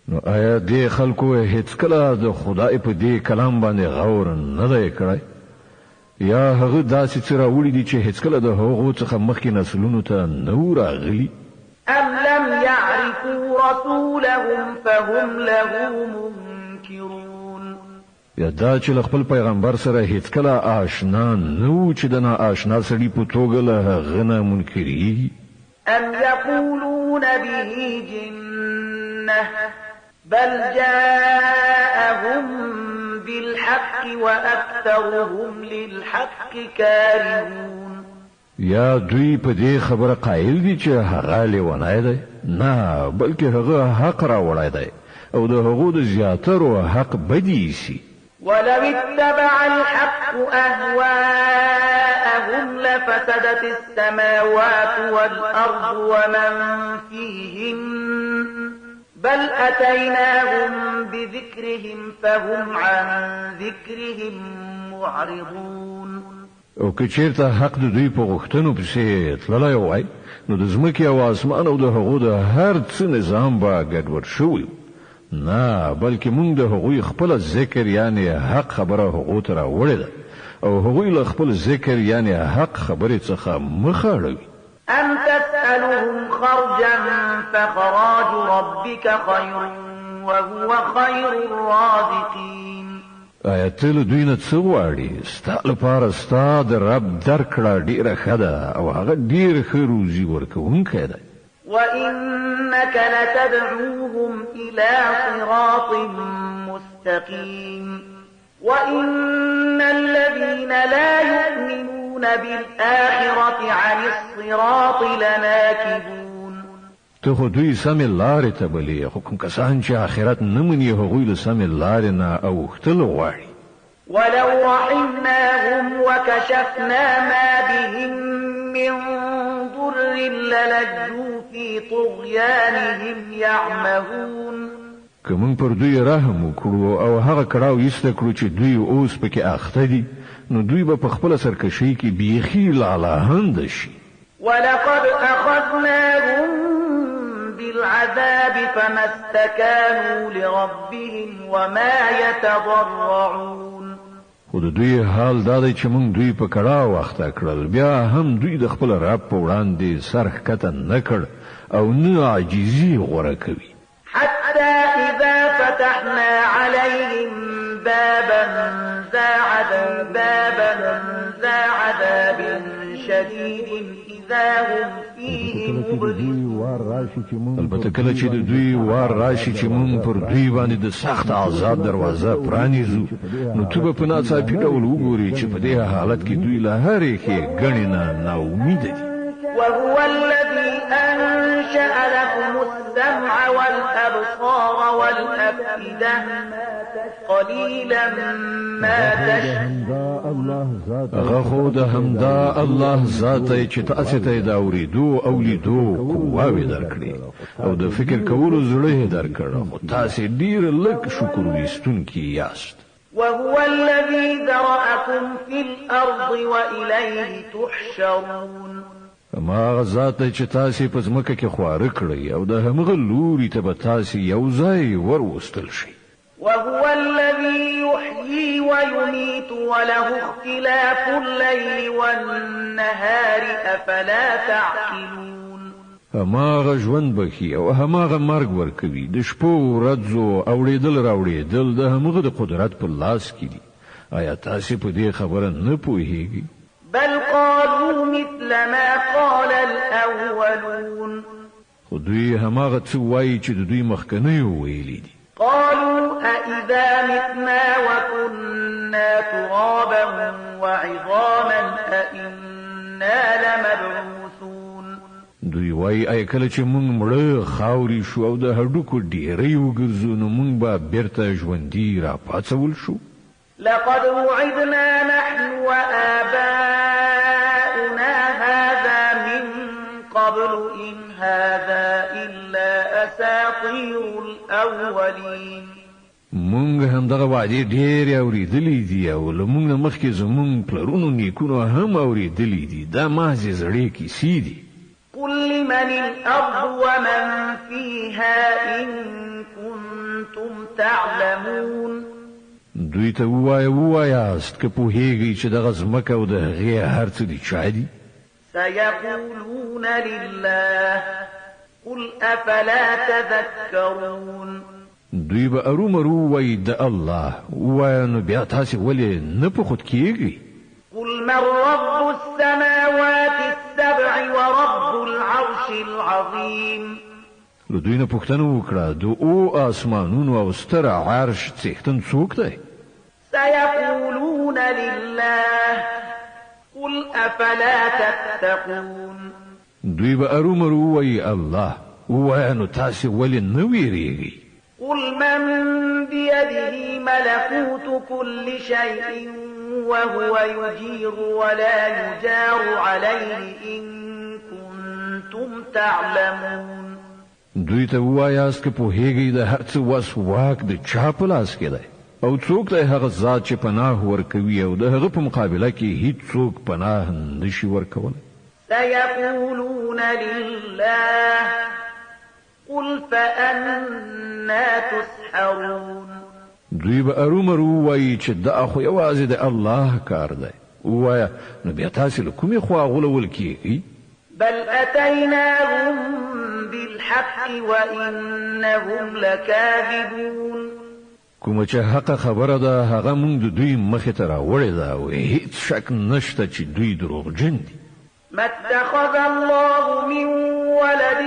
S1: نو آیا دې خلکو هیڅ کله د خدای په دې کلام باندې غور نه دی کړی یا هغه داسې څه راوړي دي چې هیڅ کله د هغو څخه مخکې نسلونو ته نه راغلي؟
S2: أم لم يعرفوا رسولهم فهم له منكرون.
S1: یا دا چې خپل پیغمبر سره هیڅ کله آشنا نه و چې د ناآشنا سړي په توګه له هغه نه منکري.
S2: أم يقولون به جنة بل جاءهم بالحق وأكثرهم للحق كارهون.
S1: یا دوی په دې خبره قائل دي چې هغه لیونی دی؟ نه، بلکې هغه حق راوړی دی او د هغو د زیاترو حق بدی شي.
S2: ولو اتبع الحق أهواءهم لفسدت السماوات والأرض ومن فيهن بل أتيناهم بذكرهم فهم عن ذكرهم معرضون.
S1: او که چیرته حق د دوی په غوښتنو پسې تللی وای نو د ځمکې او اسمان او د هغو د هر څه نظام به ګډوډ شوی. نه، بلکې موږ د هغوی خپل ذکر یعنی حق خبره هغو ته راوړې ده او هغوی له خپل ذکر یعنی حق خبرې څخه مخ اړوي.
S2: أم تسألهم خرجا فخراج ربك خير وهو خير الرازقين.
S1: آیا ته له دوی نه څه غواړې؟ ستا لپاره ستا د رب درکړه ډېره ښه ده او هغه ډېر ښه روزي ورکوونکی دی.
S2: وإنك لتدعوهم إلى صراط مستقيم وإن الذين لا يؤمنون بالآخرة عن الصراط لناكبون.
S1: ته خو دوی سمې لارې ته بلې، خو کوم کسان چې آخرت نه مني هغوی له سمې لارې نه اوښتل غواړي.
S2: ولو رحمناهم وكشفنا ما بهم من ضر للجوا في طغيانهم يعمهون.
S1: که موږ پر دوی رحم وکړو او هغه کړاو ایسته کړو چې دوی اوس پکې اخته دي نو دوی به په خپله سرکشۍ کې بیخي لالهنده شي.
S2: ولقد أخذناهم بالعذاب فما استكانوا لربهم وما يتضرعون.
S1: خو د دوی حال دا دی چې موږ دوی په کړاو اخته کړل، بیا هم دوی د خپل رب په وړاندې سر ښکته نه کړ او نه عاجزي غوره کوي.
S2: حتى إذا فتحنا عليهم بابا ذا عذاب شديد إذا هم فيه مبلسون.
S1: البته کله چې د دوی وار راشي چې موږ پر دوی باندې د سخت عذاب دروازه پرانیزو نو ته به په ناڅاپي ډول وګورې چې په دې حالت کې دوی له هرې ښېګڼې نه ناامیده دي.
S2: وهو الذي أنشأ لكم السمع والأبصار والأفئدة قليلا ما تشكرون.
S1: هغه خو د همدا الله ذات دی چې تاسو ته د اورېدو او لیدو قواوې درکړي او د فکر کولو زړه یې درکړ، خو تاسو ډېر لږ شکر ویستونکي یاست.
S2: وهو الذي ذرأكم في الأرض وإليه تحشرون.
S1: ما ذات چې تاسو په ځمکه کې خواره کړی او د همغه لوري ته به تاسو یو ځای وروستل شي.
S2: وهو الذي يحيي ويميت وله اختلاف الليل والنهار أفلا تعقلون.
S1: هماغه ژوند بخي او هماغه مرګ ورکوي، د شپو ورځو اوړېدل راوړېدل د همغه د قدرت په لاس کې دي. آیا تاسو په دې خبره نه پوهیږئ؟
S2: بل قالوا مثل ما قال الأولون.
S1: خو دوی هماغه څه وایي چې د دوی مخکنیو ویلي دي.
S2: قالوا أإذا متنا وكنا ترابا وعظاما أإنا لمبعوثون.
S1: دوی وایي ای کله چې موږ مړه خاوري شو او د هډوکو ډیرې وګرځو نو موږ به بیرته ژوندي را پاڅول شو.
S2: لقد وعدنا نحن وآباؤنا هذا من قبل إن هذا إلا أساطير الأولين.
S1: مونږ هم دغه وعدې ډېرې اورېدلې دي او له موږ نه مخکې زموږ پلرونو نیکونو هم اورېدلې دي. دا محضې زړې کیسې دي.
S2: قل لمن الأرض ومن فيها إن كنتم تعلمون.
S1: دوی ته ووایاست که پوهیږئ چې دغه ځمکه او د هغې هر څه دي چا دي؟
S2: سيقولون لله قل أفلا تذكرون.
S1: دوی به ارومرو وایي د الله، ووایه نو بیا تاسې ولې نه په خود کېږئ؟
S2: قل من رب السماوات السبع ورب العرش العظيم.
S1: له دوی نه پوښتنه وکړه د او آسمانونو او ستر عرش څښتن څوک دی؟
S2: سيقولون لله قل أفلا تتقون
S1: دوی به ارومرو ووایي الله، ووایه نو تاسې ولې نه ویریږئ؟
S2: قل من بيده ملكوت كل شيء وهو يجير ولا يجار عليه إن كنتم تعلمون.
S1: دوی ته ووایاست که پوهیږئ د هر څه وس واک د چا په لاس کې دی او څوک دی هغه ذات چې پناه ورکوي او د هغه په مقابله کې هیڅوک پناه نشي ورکولی.
S2: سيقولون لله قل فأنا تسحرون.
S1: دوی به ارومرو ووایي چې دا خو یوازې د الله کار دی. ووایه نو بیا تاسې له کومې خوا غولول کیږئ؟
S2: بل أتيناهم بالحق وإنهم لكاذبون.
S1: کومه چې حق خبره ده هغه مونږ د دوی مخې ته راوړې ده او هیڅ شک نشته چې دوی دروغجن دي.
S2: ما اتخذ الله من ولد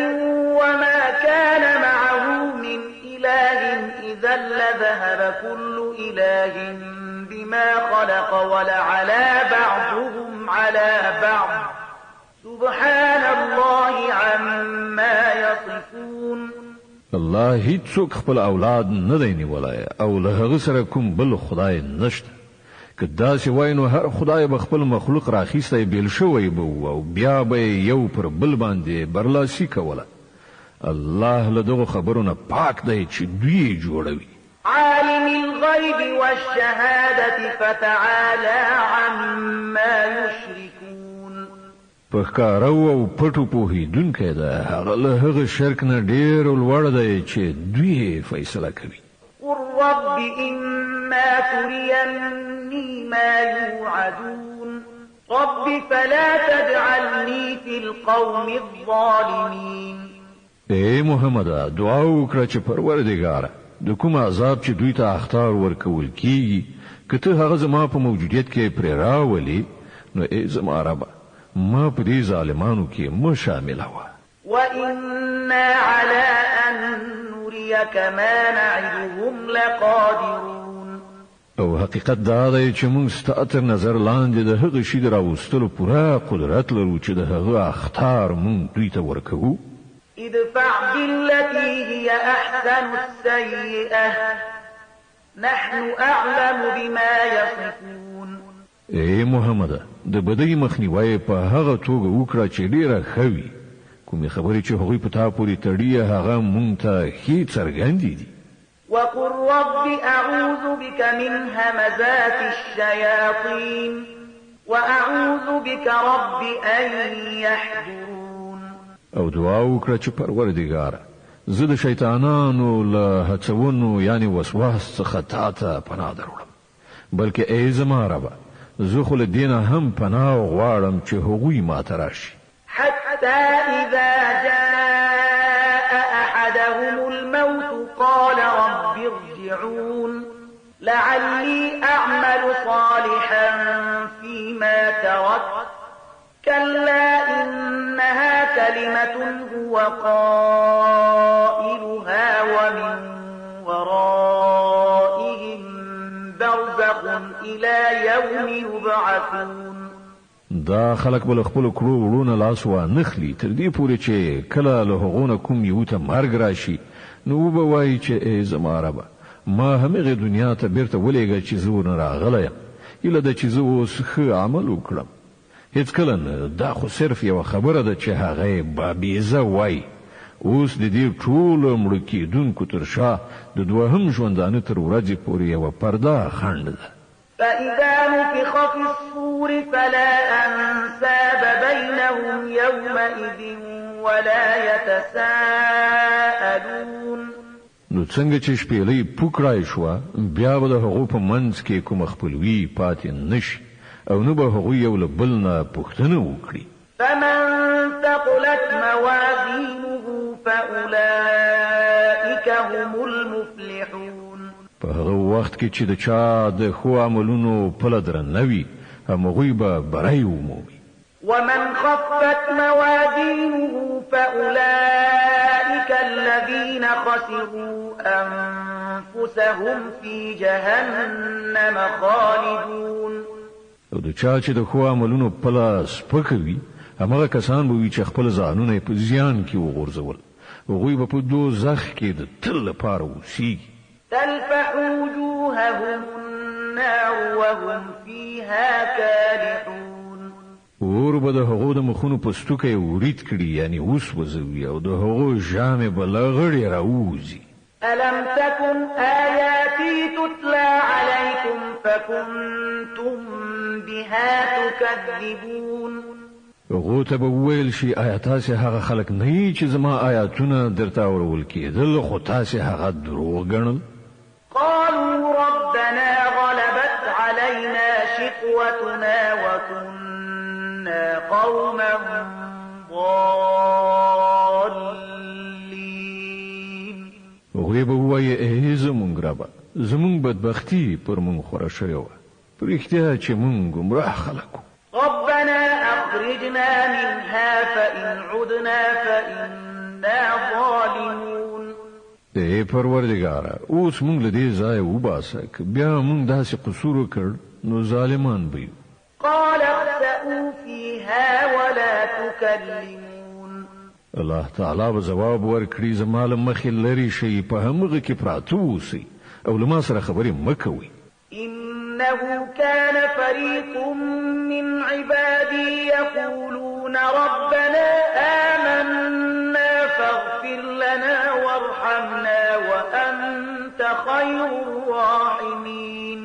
S2: وما كان معه من إله إذا لذهب كل إله بما خلق ولعلى بعضهم على بعض سبحان الله عما يصفون.
S1: الله هیڅوک خپل اولاد نه دی نیولی او له هغه سره کوم بل خدای نشته. که داسې وای نو هر خدای به خپل مخلوق راخیستی بیل شوی به او بیا به یو پر بل باندې برلاسي کوله. الله له دغو خبرو نه پاک دی چې دوی جوړوي.
S2: عالم الغیب والشهادة فتعالى عما يشركون.
S1: په ښکاره او پټو پوهېدونکی ده هغه له هغه شرک نه ډېر لوړ دی چې دوی فیصله کوي.
S2: قل رب إما تريني ما يوعدون رب فلا تجعلني في القوم الظالمين.
S1: اے محمد دعا وکړه چې پروردګاره د کوم عذاب چې دوی ته اختار ورکول کیږي که ته هغه زما په موجودیت کې پرې راولي نو ای زما رب ما په دې ظالمانو کې مه شاملوه.
S2: وإنا على أن نريك ما نعدهم لقادرون.
S1: او حقیقت دا دی چې موږ ستا تر نظر لاندې د هغه شي د راوستلو پوره قدرت لرو چې د هغه اختار موږ دوی ته ورکوو.
S2: ادفع بالتي هي أحسن السيئة نحن أعلم بما يصفون.
S1: اے محمد د بدی مخنیوي په هغه توګه وکړه چې ډیره خوي کومې خبرې چې هغوی په تا پورې تړي هغه مونږ ته ښې څرګندې دي.
S2: وقل رب أعوذ بك من همزات الشياطين وأعوذ بك رب أن يحضرون.
S1: او دعا وکړه چې پروردګاره زه د شیطانانو له هڅونو یعنی وسواس څخه تا ته پناه دروړم بلکې ای زما ربه زه خو له دې نه هم پناه غواړم چې هغوی ماته راشي.
S2: حتى إذا جاء أحدهم الموت قال رب ارجعون لعلي أعمل صالحا فيما تركت كلا إنها كلمة هو قائلها ومن ورائهم برزخ إلى يوم يبعثون.
S1: دا خلق بل خپل کړو وړونه لاس و نخلی تر دې پورې چې کله له هغونه کوم یو ته مرګ راشي نو به وایي چې ای زما ربه ما همغه دنیا ته بیرته ولېږه چې زه ورنه راغلی یم ایله د چې زه اوس ښه عمل وکړم. هیڅ کله نه دا خو صرف یوه خبره ده چې هغه بابیزه وایي اوس د دې ټولو مړه کېدونکو تر شا د دوهم ژوندانه تر ورځې پورې یوه پرده خنډ ده.
S2: فإذا نفخ في الصور فلا أنساب بينهم يومئذ ولا يتساءلون.
S1: نو څنګه چې شپېلۍ پوکړای شوه بیا به د هغو په منځ کې کومه خپلوي پاتې نشي او نه به هغوی یو له بل نه پوښتنه وکړي.
S2: فمن ثقلت موازينه فأولئك هم المفلحون.
S1: په هغه وخت کې چې د چا د ښو عملونو پله درنه وي همغوی به بری ومومي.
S2: ومن خفت موازينه فأولئك الذين خسروا أنفسهم في جهنم خالدون.
S1: او د چا چې د خو عملونو پلاس پکوي هغه کسان به وي چې خپل ځانونه په زیان کې وغورځول هغوی به په دوزخ کې د تل لپاره اوسېږي.
S2: تلفح وجوههم النار وهم فيها كالحون.
S1: اور به د هغو د مخونو په ستوکه ورید کړي یعنی اوس وزوي او د هغو ژامې به لغړې راوځي.
S2: ألم تكن آياتي تتلى عليكم فكنتم بها تكذبون.
S1: هغو ته به وویل شي آیا تاسې هغه خلک نه یې چې زما آیاتونه درته اورول کېدل خو تاسې هغه دروغ ګڼل.
S2: قالوا ربنا غلبت علينا شقوتنا وكنا قوما ضالين.
S1: هغوی به ووایي ای زمونږ ربه زمونږ بدبختي پر مونږ خوره شوې وه په رښتیا چې مونږ ګمراه خلک وو.
S2: ربنا أخرجنا منها فإن عدنا فإنا ظالمون.
S1: ای پروردگاره اوس مونږ له دې ځایه وباسه که بیا مونږ داسې قصور وکړ نو ظالمان به یو.
S2: قال اخسئوا فيها ولا تكلمون.
S1: الله تعالی به جواب ورکړي زما له مخې لرې شئ په همغه کې پراته اوسئ او له ما سره خبرې مه کوئ.
S2: إنه كان فريق من عبادي يقولون ربنا آمنا فاغفر لنا وارحمنا وأنت خير الراحمين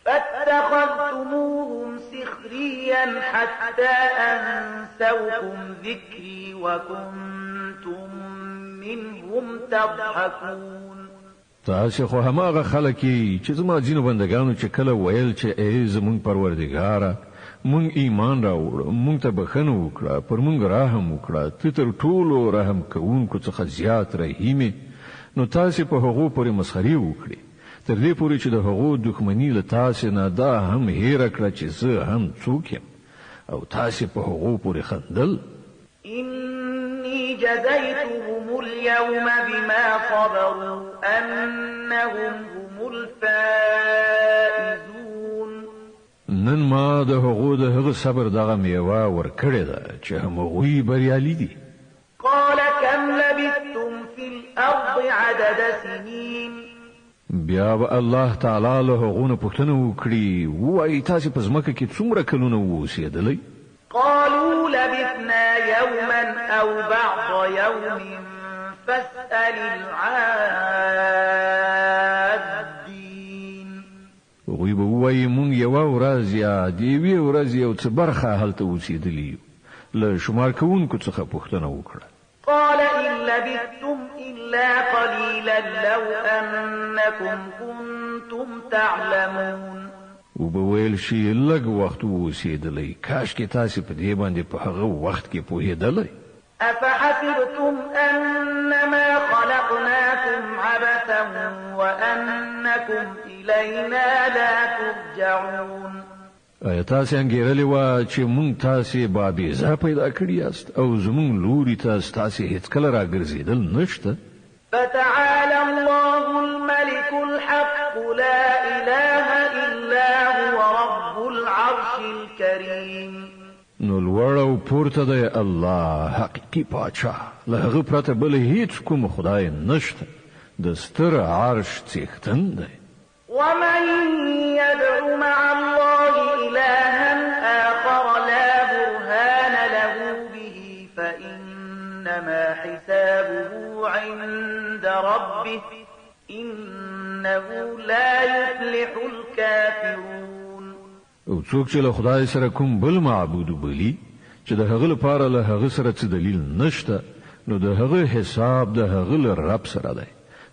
S2: فاتخذتموهم سخريا حتى أنسوكم ذكري وكنتم منهم تضحكون.
S1: تاسې خو هماغه خلک یې چې زما ځینو بندګانو چې کله ویل چې ای زمونږ پروردګاره مونږ ایمان راوړو مونږ ته بخښنه وکړه پر مونږ رحم وکړه ته تر ټولو رحم کوونکو څخه زیات رحیم نو تاسې په هغو پورې مسخرې وکړې تر دې پورې چې د هغو دښمني له تاسې نه دا هم هیره کړه چې زه هم څوک یم او تاسې په هغو پورې خندل.
S2: إني جزيتهم اليوم بما صبروا أنهم هم الفائزون.
S1: نن ما د هغو د هغه صبر دغه میوه ورکړې ده چې هغوی بریالي دي.
S2: قال كم لبثتم في الأرض عدد سنين.
S1: بیا به الله تعالی له هغو نه پوښتنه وکړي وایي تاسې په ځمکه کې څومره کلونه واوسېدلی؟
S2: قالوا لبثنا يوما أو بعض يوم فاسأل العادين.
S1: هغوی به ووایي مونږ یوه ورځ یا د یوې ورځې یو څه برخه هلته اوسېدلي یو له شمار کوونکو څخه پوښتنه وکړه.
S2: قال إن لبثتم إلا قليلا لو أنكم كنتم تعلمون.
S1: وبه ویل شي لږ وخت اوسېدلی کاشکې تاسې په دې باندې په هغه وخت کې پوهېدلی.
S2: أفحسبتم أنما خلقناكم عبثا وأنكم إلينا لا ترجعون.
S1: آیا تاسې انګېرلې وه چې مونږ تاسې بابیزه پیدا کړي یاست او زمونږ لوري ته ستاسې هېڅکله راګرځېدل نشته؟
S2: فتعالى الله الملك الحق لا إله إلا هو رب العرش الكريم.
S1: نو لوړ او پورته دی الله حقیقي پاچا له هغه پرته بل هیڅ کوم خدای نشته د ستر عرش څښتن دی.
S2: ومن يدع مع الله إلها آخر لا برهان له به فإنما حسابه عند ربه إنه لا يفلح الكافرون.
S1: او څوک چې له خدای سره کوم بل معبود بلی چې د هغه لپاره له هغه سره څه دلیل نشته نو د هغه حساب د هغه له رب سره دی.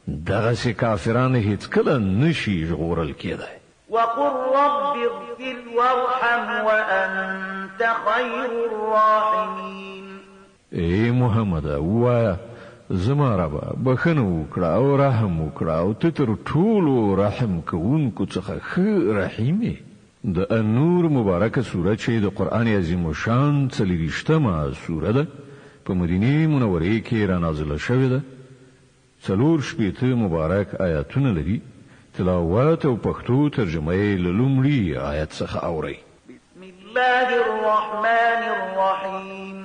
S1: دغسې کافران هېڅکله نشي ژغورل کېدی.
S2: وقل رب اغفر وارحم وأنت خير الراحمين.
S1: ای محمد ووایه زما ربه بخښنه وکړه او رحم وکړه او ته تر ټولو رحم کوونکو څخه ښه رحیم یې. د النور مبارکه سوره چې د قران عظیم شان 40مه سوره ده په مدینه منوره کې را نازله شوې ده. 4 مبارک آیاتونه لري. تلاوت او پښتو ترجمه یې له لومړي آیت څخه اورئ.
S2: بسم الله الرحمن الرحیم.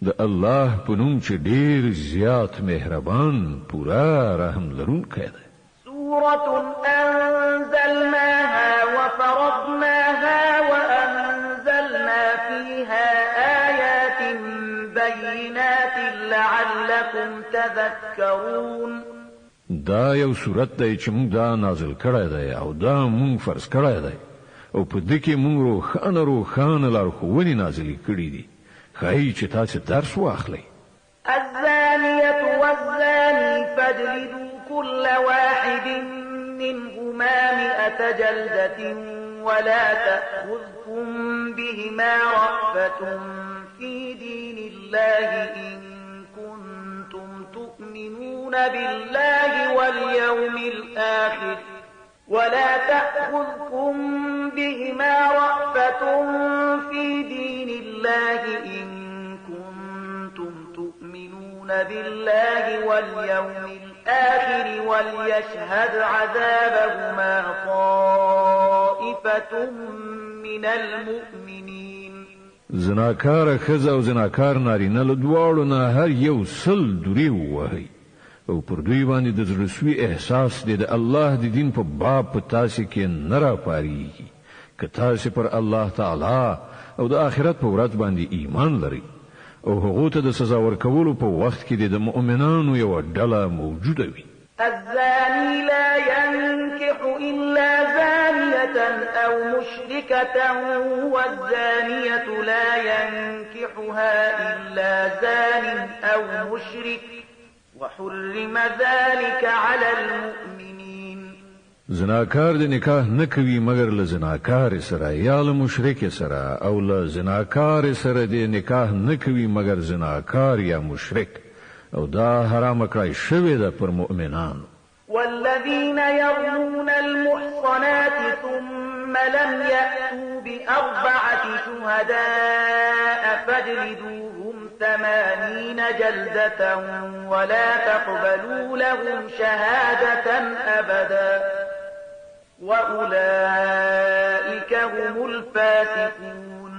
S1: د الله په نوم چې ډېر زیات مهربان پورا رحم لرونکی دی.
S2: سورة أنزلناها وفرضناها وأنزلنا فيها آيات بينات لعلكم تذكرون.
S1: دا یو سورت دی چې موږ دا نازل کړی دی او دا موږ فرض کړی دی او په دې کې موږ روښانه لارښوونې نازلې کړې دي. ښایي چې تاسو درس واخلئ.
S2: الزانية والزاني فاجلدوا كل واحد منهما 100 جلدة ولا تأخذكم بهما رأفة في دين الله إن كنتم تؤمنون بالله واليوم الآخر ولا تأخذكم بهما رأفة في دين الله إن كنتم تؤمنون بالله واليوم الآخر وليشهد عذابهما طائفة من المؤمنين.
S1: زناکار ښځه او زناکار نارینه له دواړو نه هر یو 100 دورې ووهئ او پر دوی باندې د زړهسوي احساس دی د الله د دین په باب په تاسو کې نه راپارېږي که تاسو پر الله تعالی او د آخرت په ورځ باندې ایمان لرئ او هغه ته د سزا ورکولو په وخت کې د مؤمنانو یو ډله موجوده وي.
S2: الزاني لا ينكح إلا زانية أو مشركة والزانية لا ينكحها إلا زان أو مشرك وحرم ذلك على المؤمنين.
S1: زناکار د نکاح نه کوي مگر له زناکار سره یا له مشرک سره او له زناکار سره د نکاح نه کوي مگر زناکار یا مشرک او دا حرام کړی شوی ده پر مؤمنانو.
S2: والذين يرمون المحصنات ثم لم يأتوا ب4 شهداء فاجلدوهم 80 جلدة ولا تقبلوا لهم شهادة أبدا وأولئك هم الفاسقون.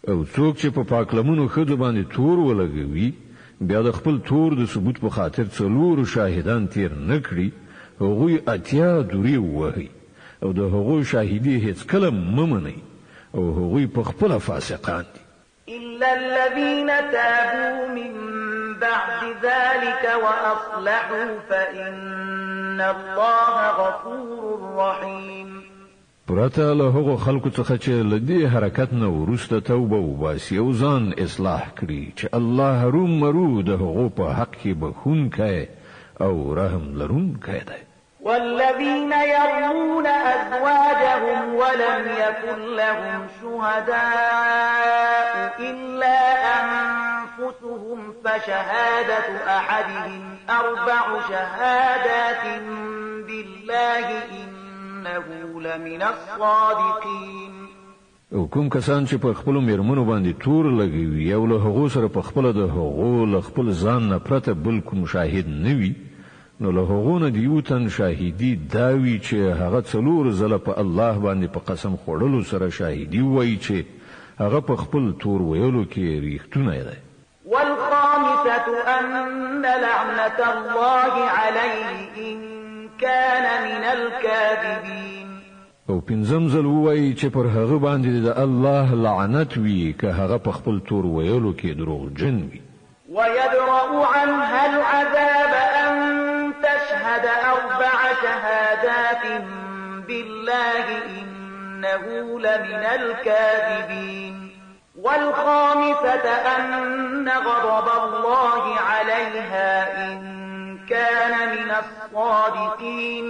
S1: او څوک چې په پاکلمونو ښځو باندې تور ولګوي بیا د خپل تور د ثبوت په خاطر 4 شاهدان تیر نکړي هغوی 80 دورې ووهي او د هغوی شاهدي هیڅ کله ممنئ او هغوی په خپل فاسقان دي.
S2: إلا الذين تابوا من بعد ذلك وأصلحوا فإن الله غفور رحيم.
S1: پرته له هغو خلکو څخه چې له دې حرکت نه وروسته توبه وباسي او ځان اصلاح کړي چې الله رومرو د هغو په حق کې بخښونکی او رحم لرونکی دی.
S2: والذين يرمون أزواجهم ولم يكن لهم شهداء إلا أنفسهم فشهادة أحدهم 4 شهادات بالله إنه لمن الصادقين.
S1: او کوم کسان چې په خپل میرمنو باندې تور لګوي او له هغو سره په خپل د هغو له خپل ځان نه پرته بل کوم شاهد نه وي نو له هغو نه د یو تن شاهدي دا وي چې هغه 4 ځله په الله باندې په قسم خوړلو سره شاهدي وایي چې هغه په خپل تور ویلو کې ریښتونی دی.
S2: والخامسة أن لعنة الله عليه إن كان من الكاذبين.
S1: او 5 ځل وایي چې پر هغه باندې د الله لعنت وي که هغه په خپل تور ویلو کې دروغجن وي.
S2: ويدرأ عنها العذاب أن تشهد 4 شهادات بالله إنه لمن الكاذبين. والخامسة أن غضب الله عليها إن كان من الصادقين.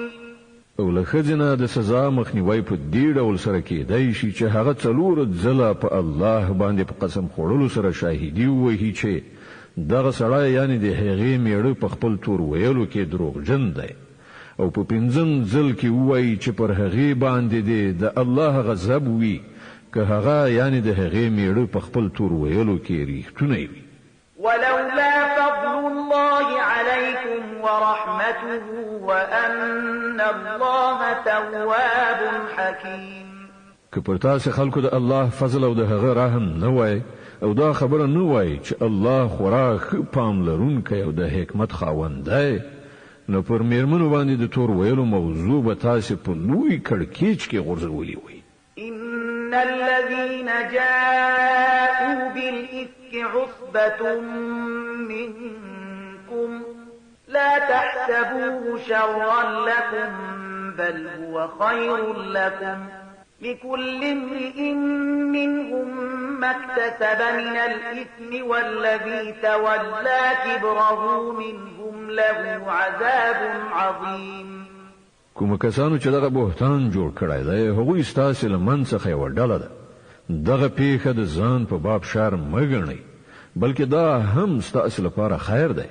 S1: او له ښځینه د سزا مخنیوي په دې ډول سره کېدای شي چې هغه 4 ځله په الله باندې په قسم خوړلو سره شاهدي ووهي چې دغه سړی یعنی د هغې میړه په خپل تور ویلو کې دروغجن دی او په پنځم ځل کې وایي چې پر هغې باندې دی د الله غضب وي که هغه یعنی د هغې میړه په خپل تور ویلو کې ریښتونی وي.
S2: ولولا فضل الله عليكم ورحمته وأن الله تواب حكيم.
S1: که پر تاسو خلکو د الله فضل او د هغه رحم نه وای او دا خبره نه وای چې الله خورا ښه پام لرونکی او د حکمت خاوند دی، نو پر میرمنو باندې د تور ویلو موضوع به تاسو په لوی کړکېچ کې غورځولي وي.
S2: إن الذين جاءوا بالإفك عصبة منكم لا تحسبوه شرا لكم بل هو خير لكم لكل امرئ منهم ما اكتسب من الإثم والذي تولى كبره منهم له عذاب عظيم.
S1: کوم کسانو چې دغه بهتان جوړ کړی دی هغوی ستاسو له منځ څخه یوه ډله ده. دغه پیښه د ځان په باب شر مه ګڼئ، بلکې دا هم ستاسو لپاره خیر دی.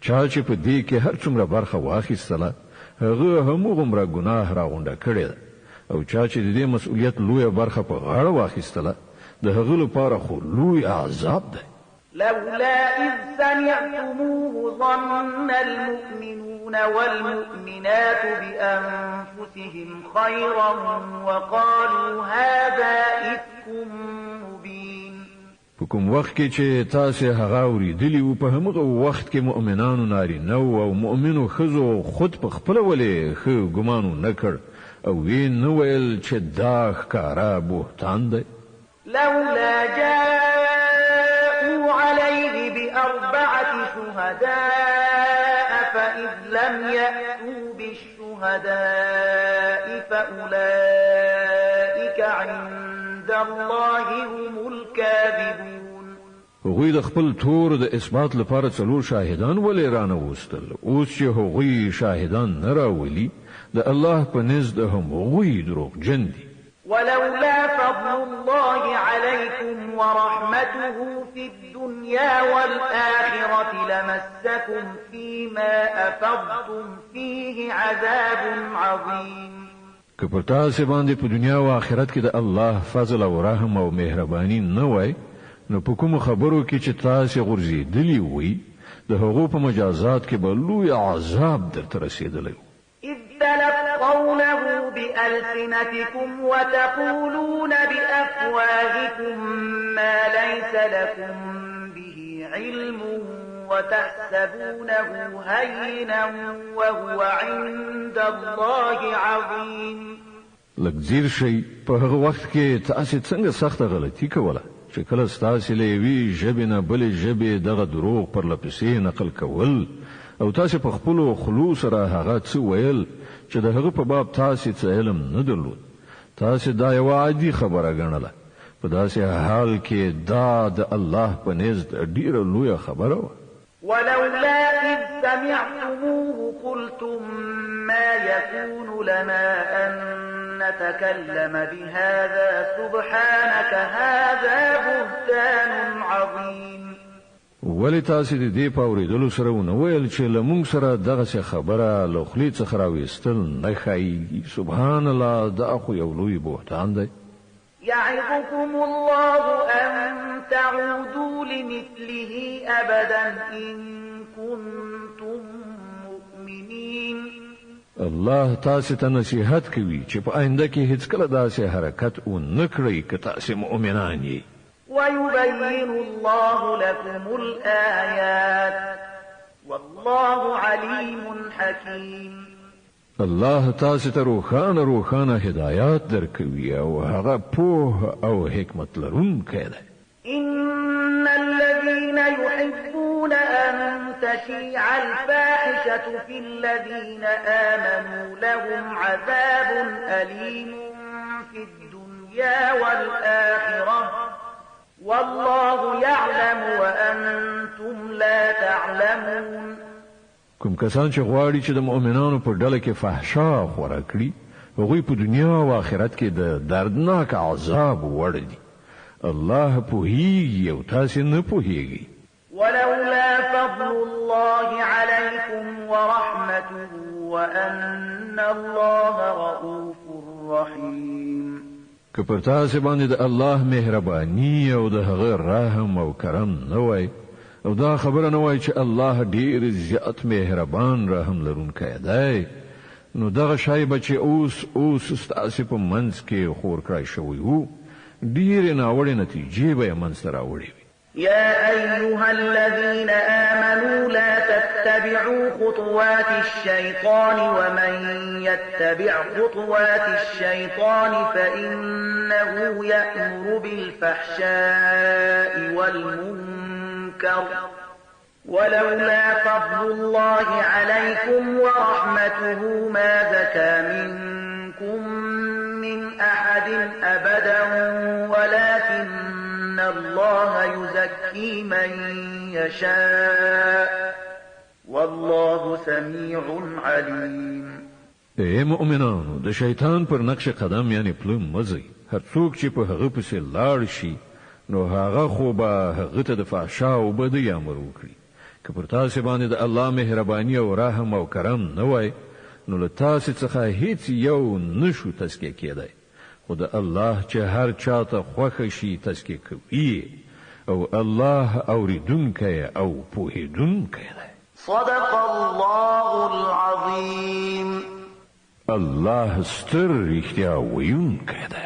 S1: چا چې په دې کې هر څومره برخه واخیستله هغه همغومره ګناه راغونډه کړې ده، او چا چې د دې مسؤلیت لویه برخه په غاړه واخیستله د هغه لپاره خو لوی عذاب دی.
S2: لولا إذ سمعتموه ظن المؤمنون والمؤمنات بأنفسهم خيرا وقالوا هذا إفك مبين.
S1: په کوم وخت کې چې تاسو هغه اوریدلی وو په همغه وخت کې مؤمنانو نارینه او مؤمنو ښځو خود په خپله ولې ښه ګمان نه کړ او وی نه ویل چې دا ښکاره بهتان دی.
S2: لولا جاءوا عليه بأربعة شهداء فإذ لم يأتوا بالشهداء فأولئك عند الله هم الكاذبون.
S1: هغوی د خپل تور د اثبات لپاره څلور شاهدان ولې رانه وستل، اوس چې هغوی شاهدان نه راولي د الله په نزد هم هغوی دروغجن دي.
S2: ولولا فضل الله عليكم ورحمته في الدنيا والآخرة لمسكم فيما أفضتم فيه عذاب عظيم.
S1: که پر تاسو باندې په دنیا او آخرت کې د الله فضل او رحم او مهرباني نه وای نو په کوم خبرو کې چې تاسو غورځېدلی وي د هغو په مجازات کې به لوی عذاب درته رسېدلی.
S2: إذ تلقونه بألسنتكم وتقولون بأفواهكم ما ليس لكم به علم وتحسبونه هينا وهو عند الله عظيم.
S1: لګزیر شي په هغه وخت کې تاسو څنګه سخت غلطي کوله چې کله تاسو له وی ژبنه بل ژبه دغه دروغ پر لپسې نقل کول او تاسو په خپل خلوص را هغه څه ویل چې د هغه په باب تاسو څه علم نه درلود. تاسو دا یو عادي خبره ګڼله، په داسې حال کې دا د الله په نزد ډیره لویه خبره وه.
S2: ولولا إذ سمعتموه قلتم ما يكون لنا أن نتكلم بهذا سبحانك هذا بهتان عظيم.
S1: ولی تاسو د دې په اورېدلو سره ونه ویل چې له موږ سره دغسې خبره له خولې څخه راویستل نه ښایي؟ سبحان الله، دا خو یو لوی بهتان دی.
S2: يعظكم الله أن تعودوا لمثله أبدا إن كنتم مؤمنين.
S1: الله تاسو ته نصیحت کوي چې په آینده کې هیڅکله داسې حرکت ونه کړئ که تاسو مؤمنان یې.
S2: ويبين الله لكم الآيات والله عليم حكيم.
S1: الله تاسو ته روښانه هدایات درکوي او هغه پوه او حکمت لرونکی دی.
S2: إن الذين يحبون أن تشيع الفاحشة في الذين آمنوا لهم عذاب أليم في الدنيا والآخرة والله يعلم وأنتم لا تعلمون.
S1: کوم کسان چې غواړي چې د مؤمنانو په ډله کې فحشا خوره کړي هغوی په دنیا او آخرت کې د دردناک عذاب وړ دي. الله پوهیږي او تاسو نه پوهیږئ.
S2: ولولا فضل الله عليكم ورحمته وأن الله رؤوف رحيم.
S1: که پر تاسې باندې د الله مهرباني او د هغه رحم او کرم نه وای او دا خبره نه وای چې الله ډیر زیات مهربان رحم لرونکی دی نو دغه شی به چې اوس ستاسې په منځ کې خور کړی شوی وو ډیرې ناوړې نتیجې به یې منځته راوړې وي.
S2: يا أيها الذين آمنوا لا تتبعوا خطوات الشيطان ومن يتبع خطوات الشيطان فإنه يأمر بالفحشاء والمنكر ولولا فضل الله عليكم ورحمته ما زكى منكم من أحد أبدا ولكن الله يزكي من يشاء والله سميع عليم.
S1: اے مؤمنانو د شیطان پر نقش قدم یعنی پلم مزي هر څوک چې په هغه پسې لاړ شي نو هغه خو به هغه ته د فحشا او بدی امر وکړي. که پر تاسې باندې د الله مهرباني او رحم او کرم نه وای نو له تاسې څخه هیڅ یو نشو تزکیه کېدای خو د الله چې هر چاته خوښه شي تزکیه کوي او الله اوریدونکی او پوهیدونکی دی.
S2: صدق الله العظیم.
S1: الله ستر رښتیا ویونکی دی.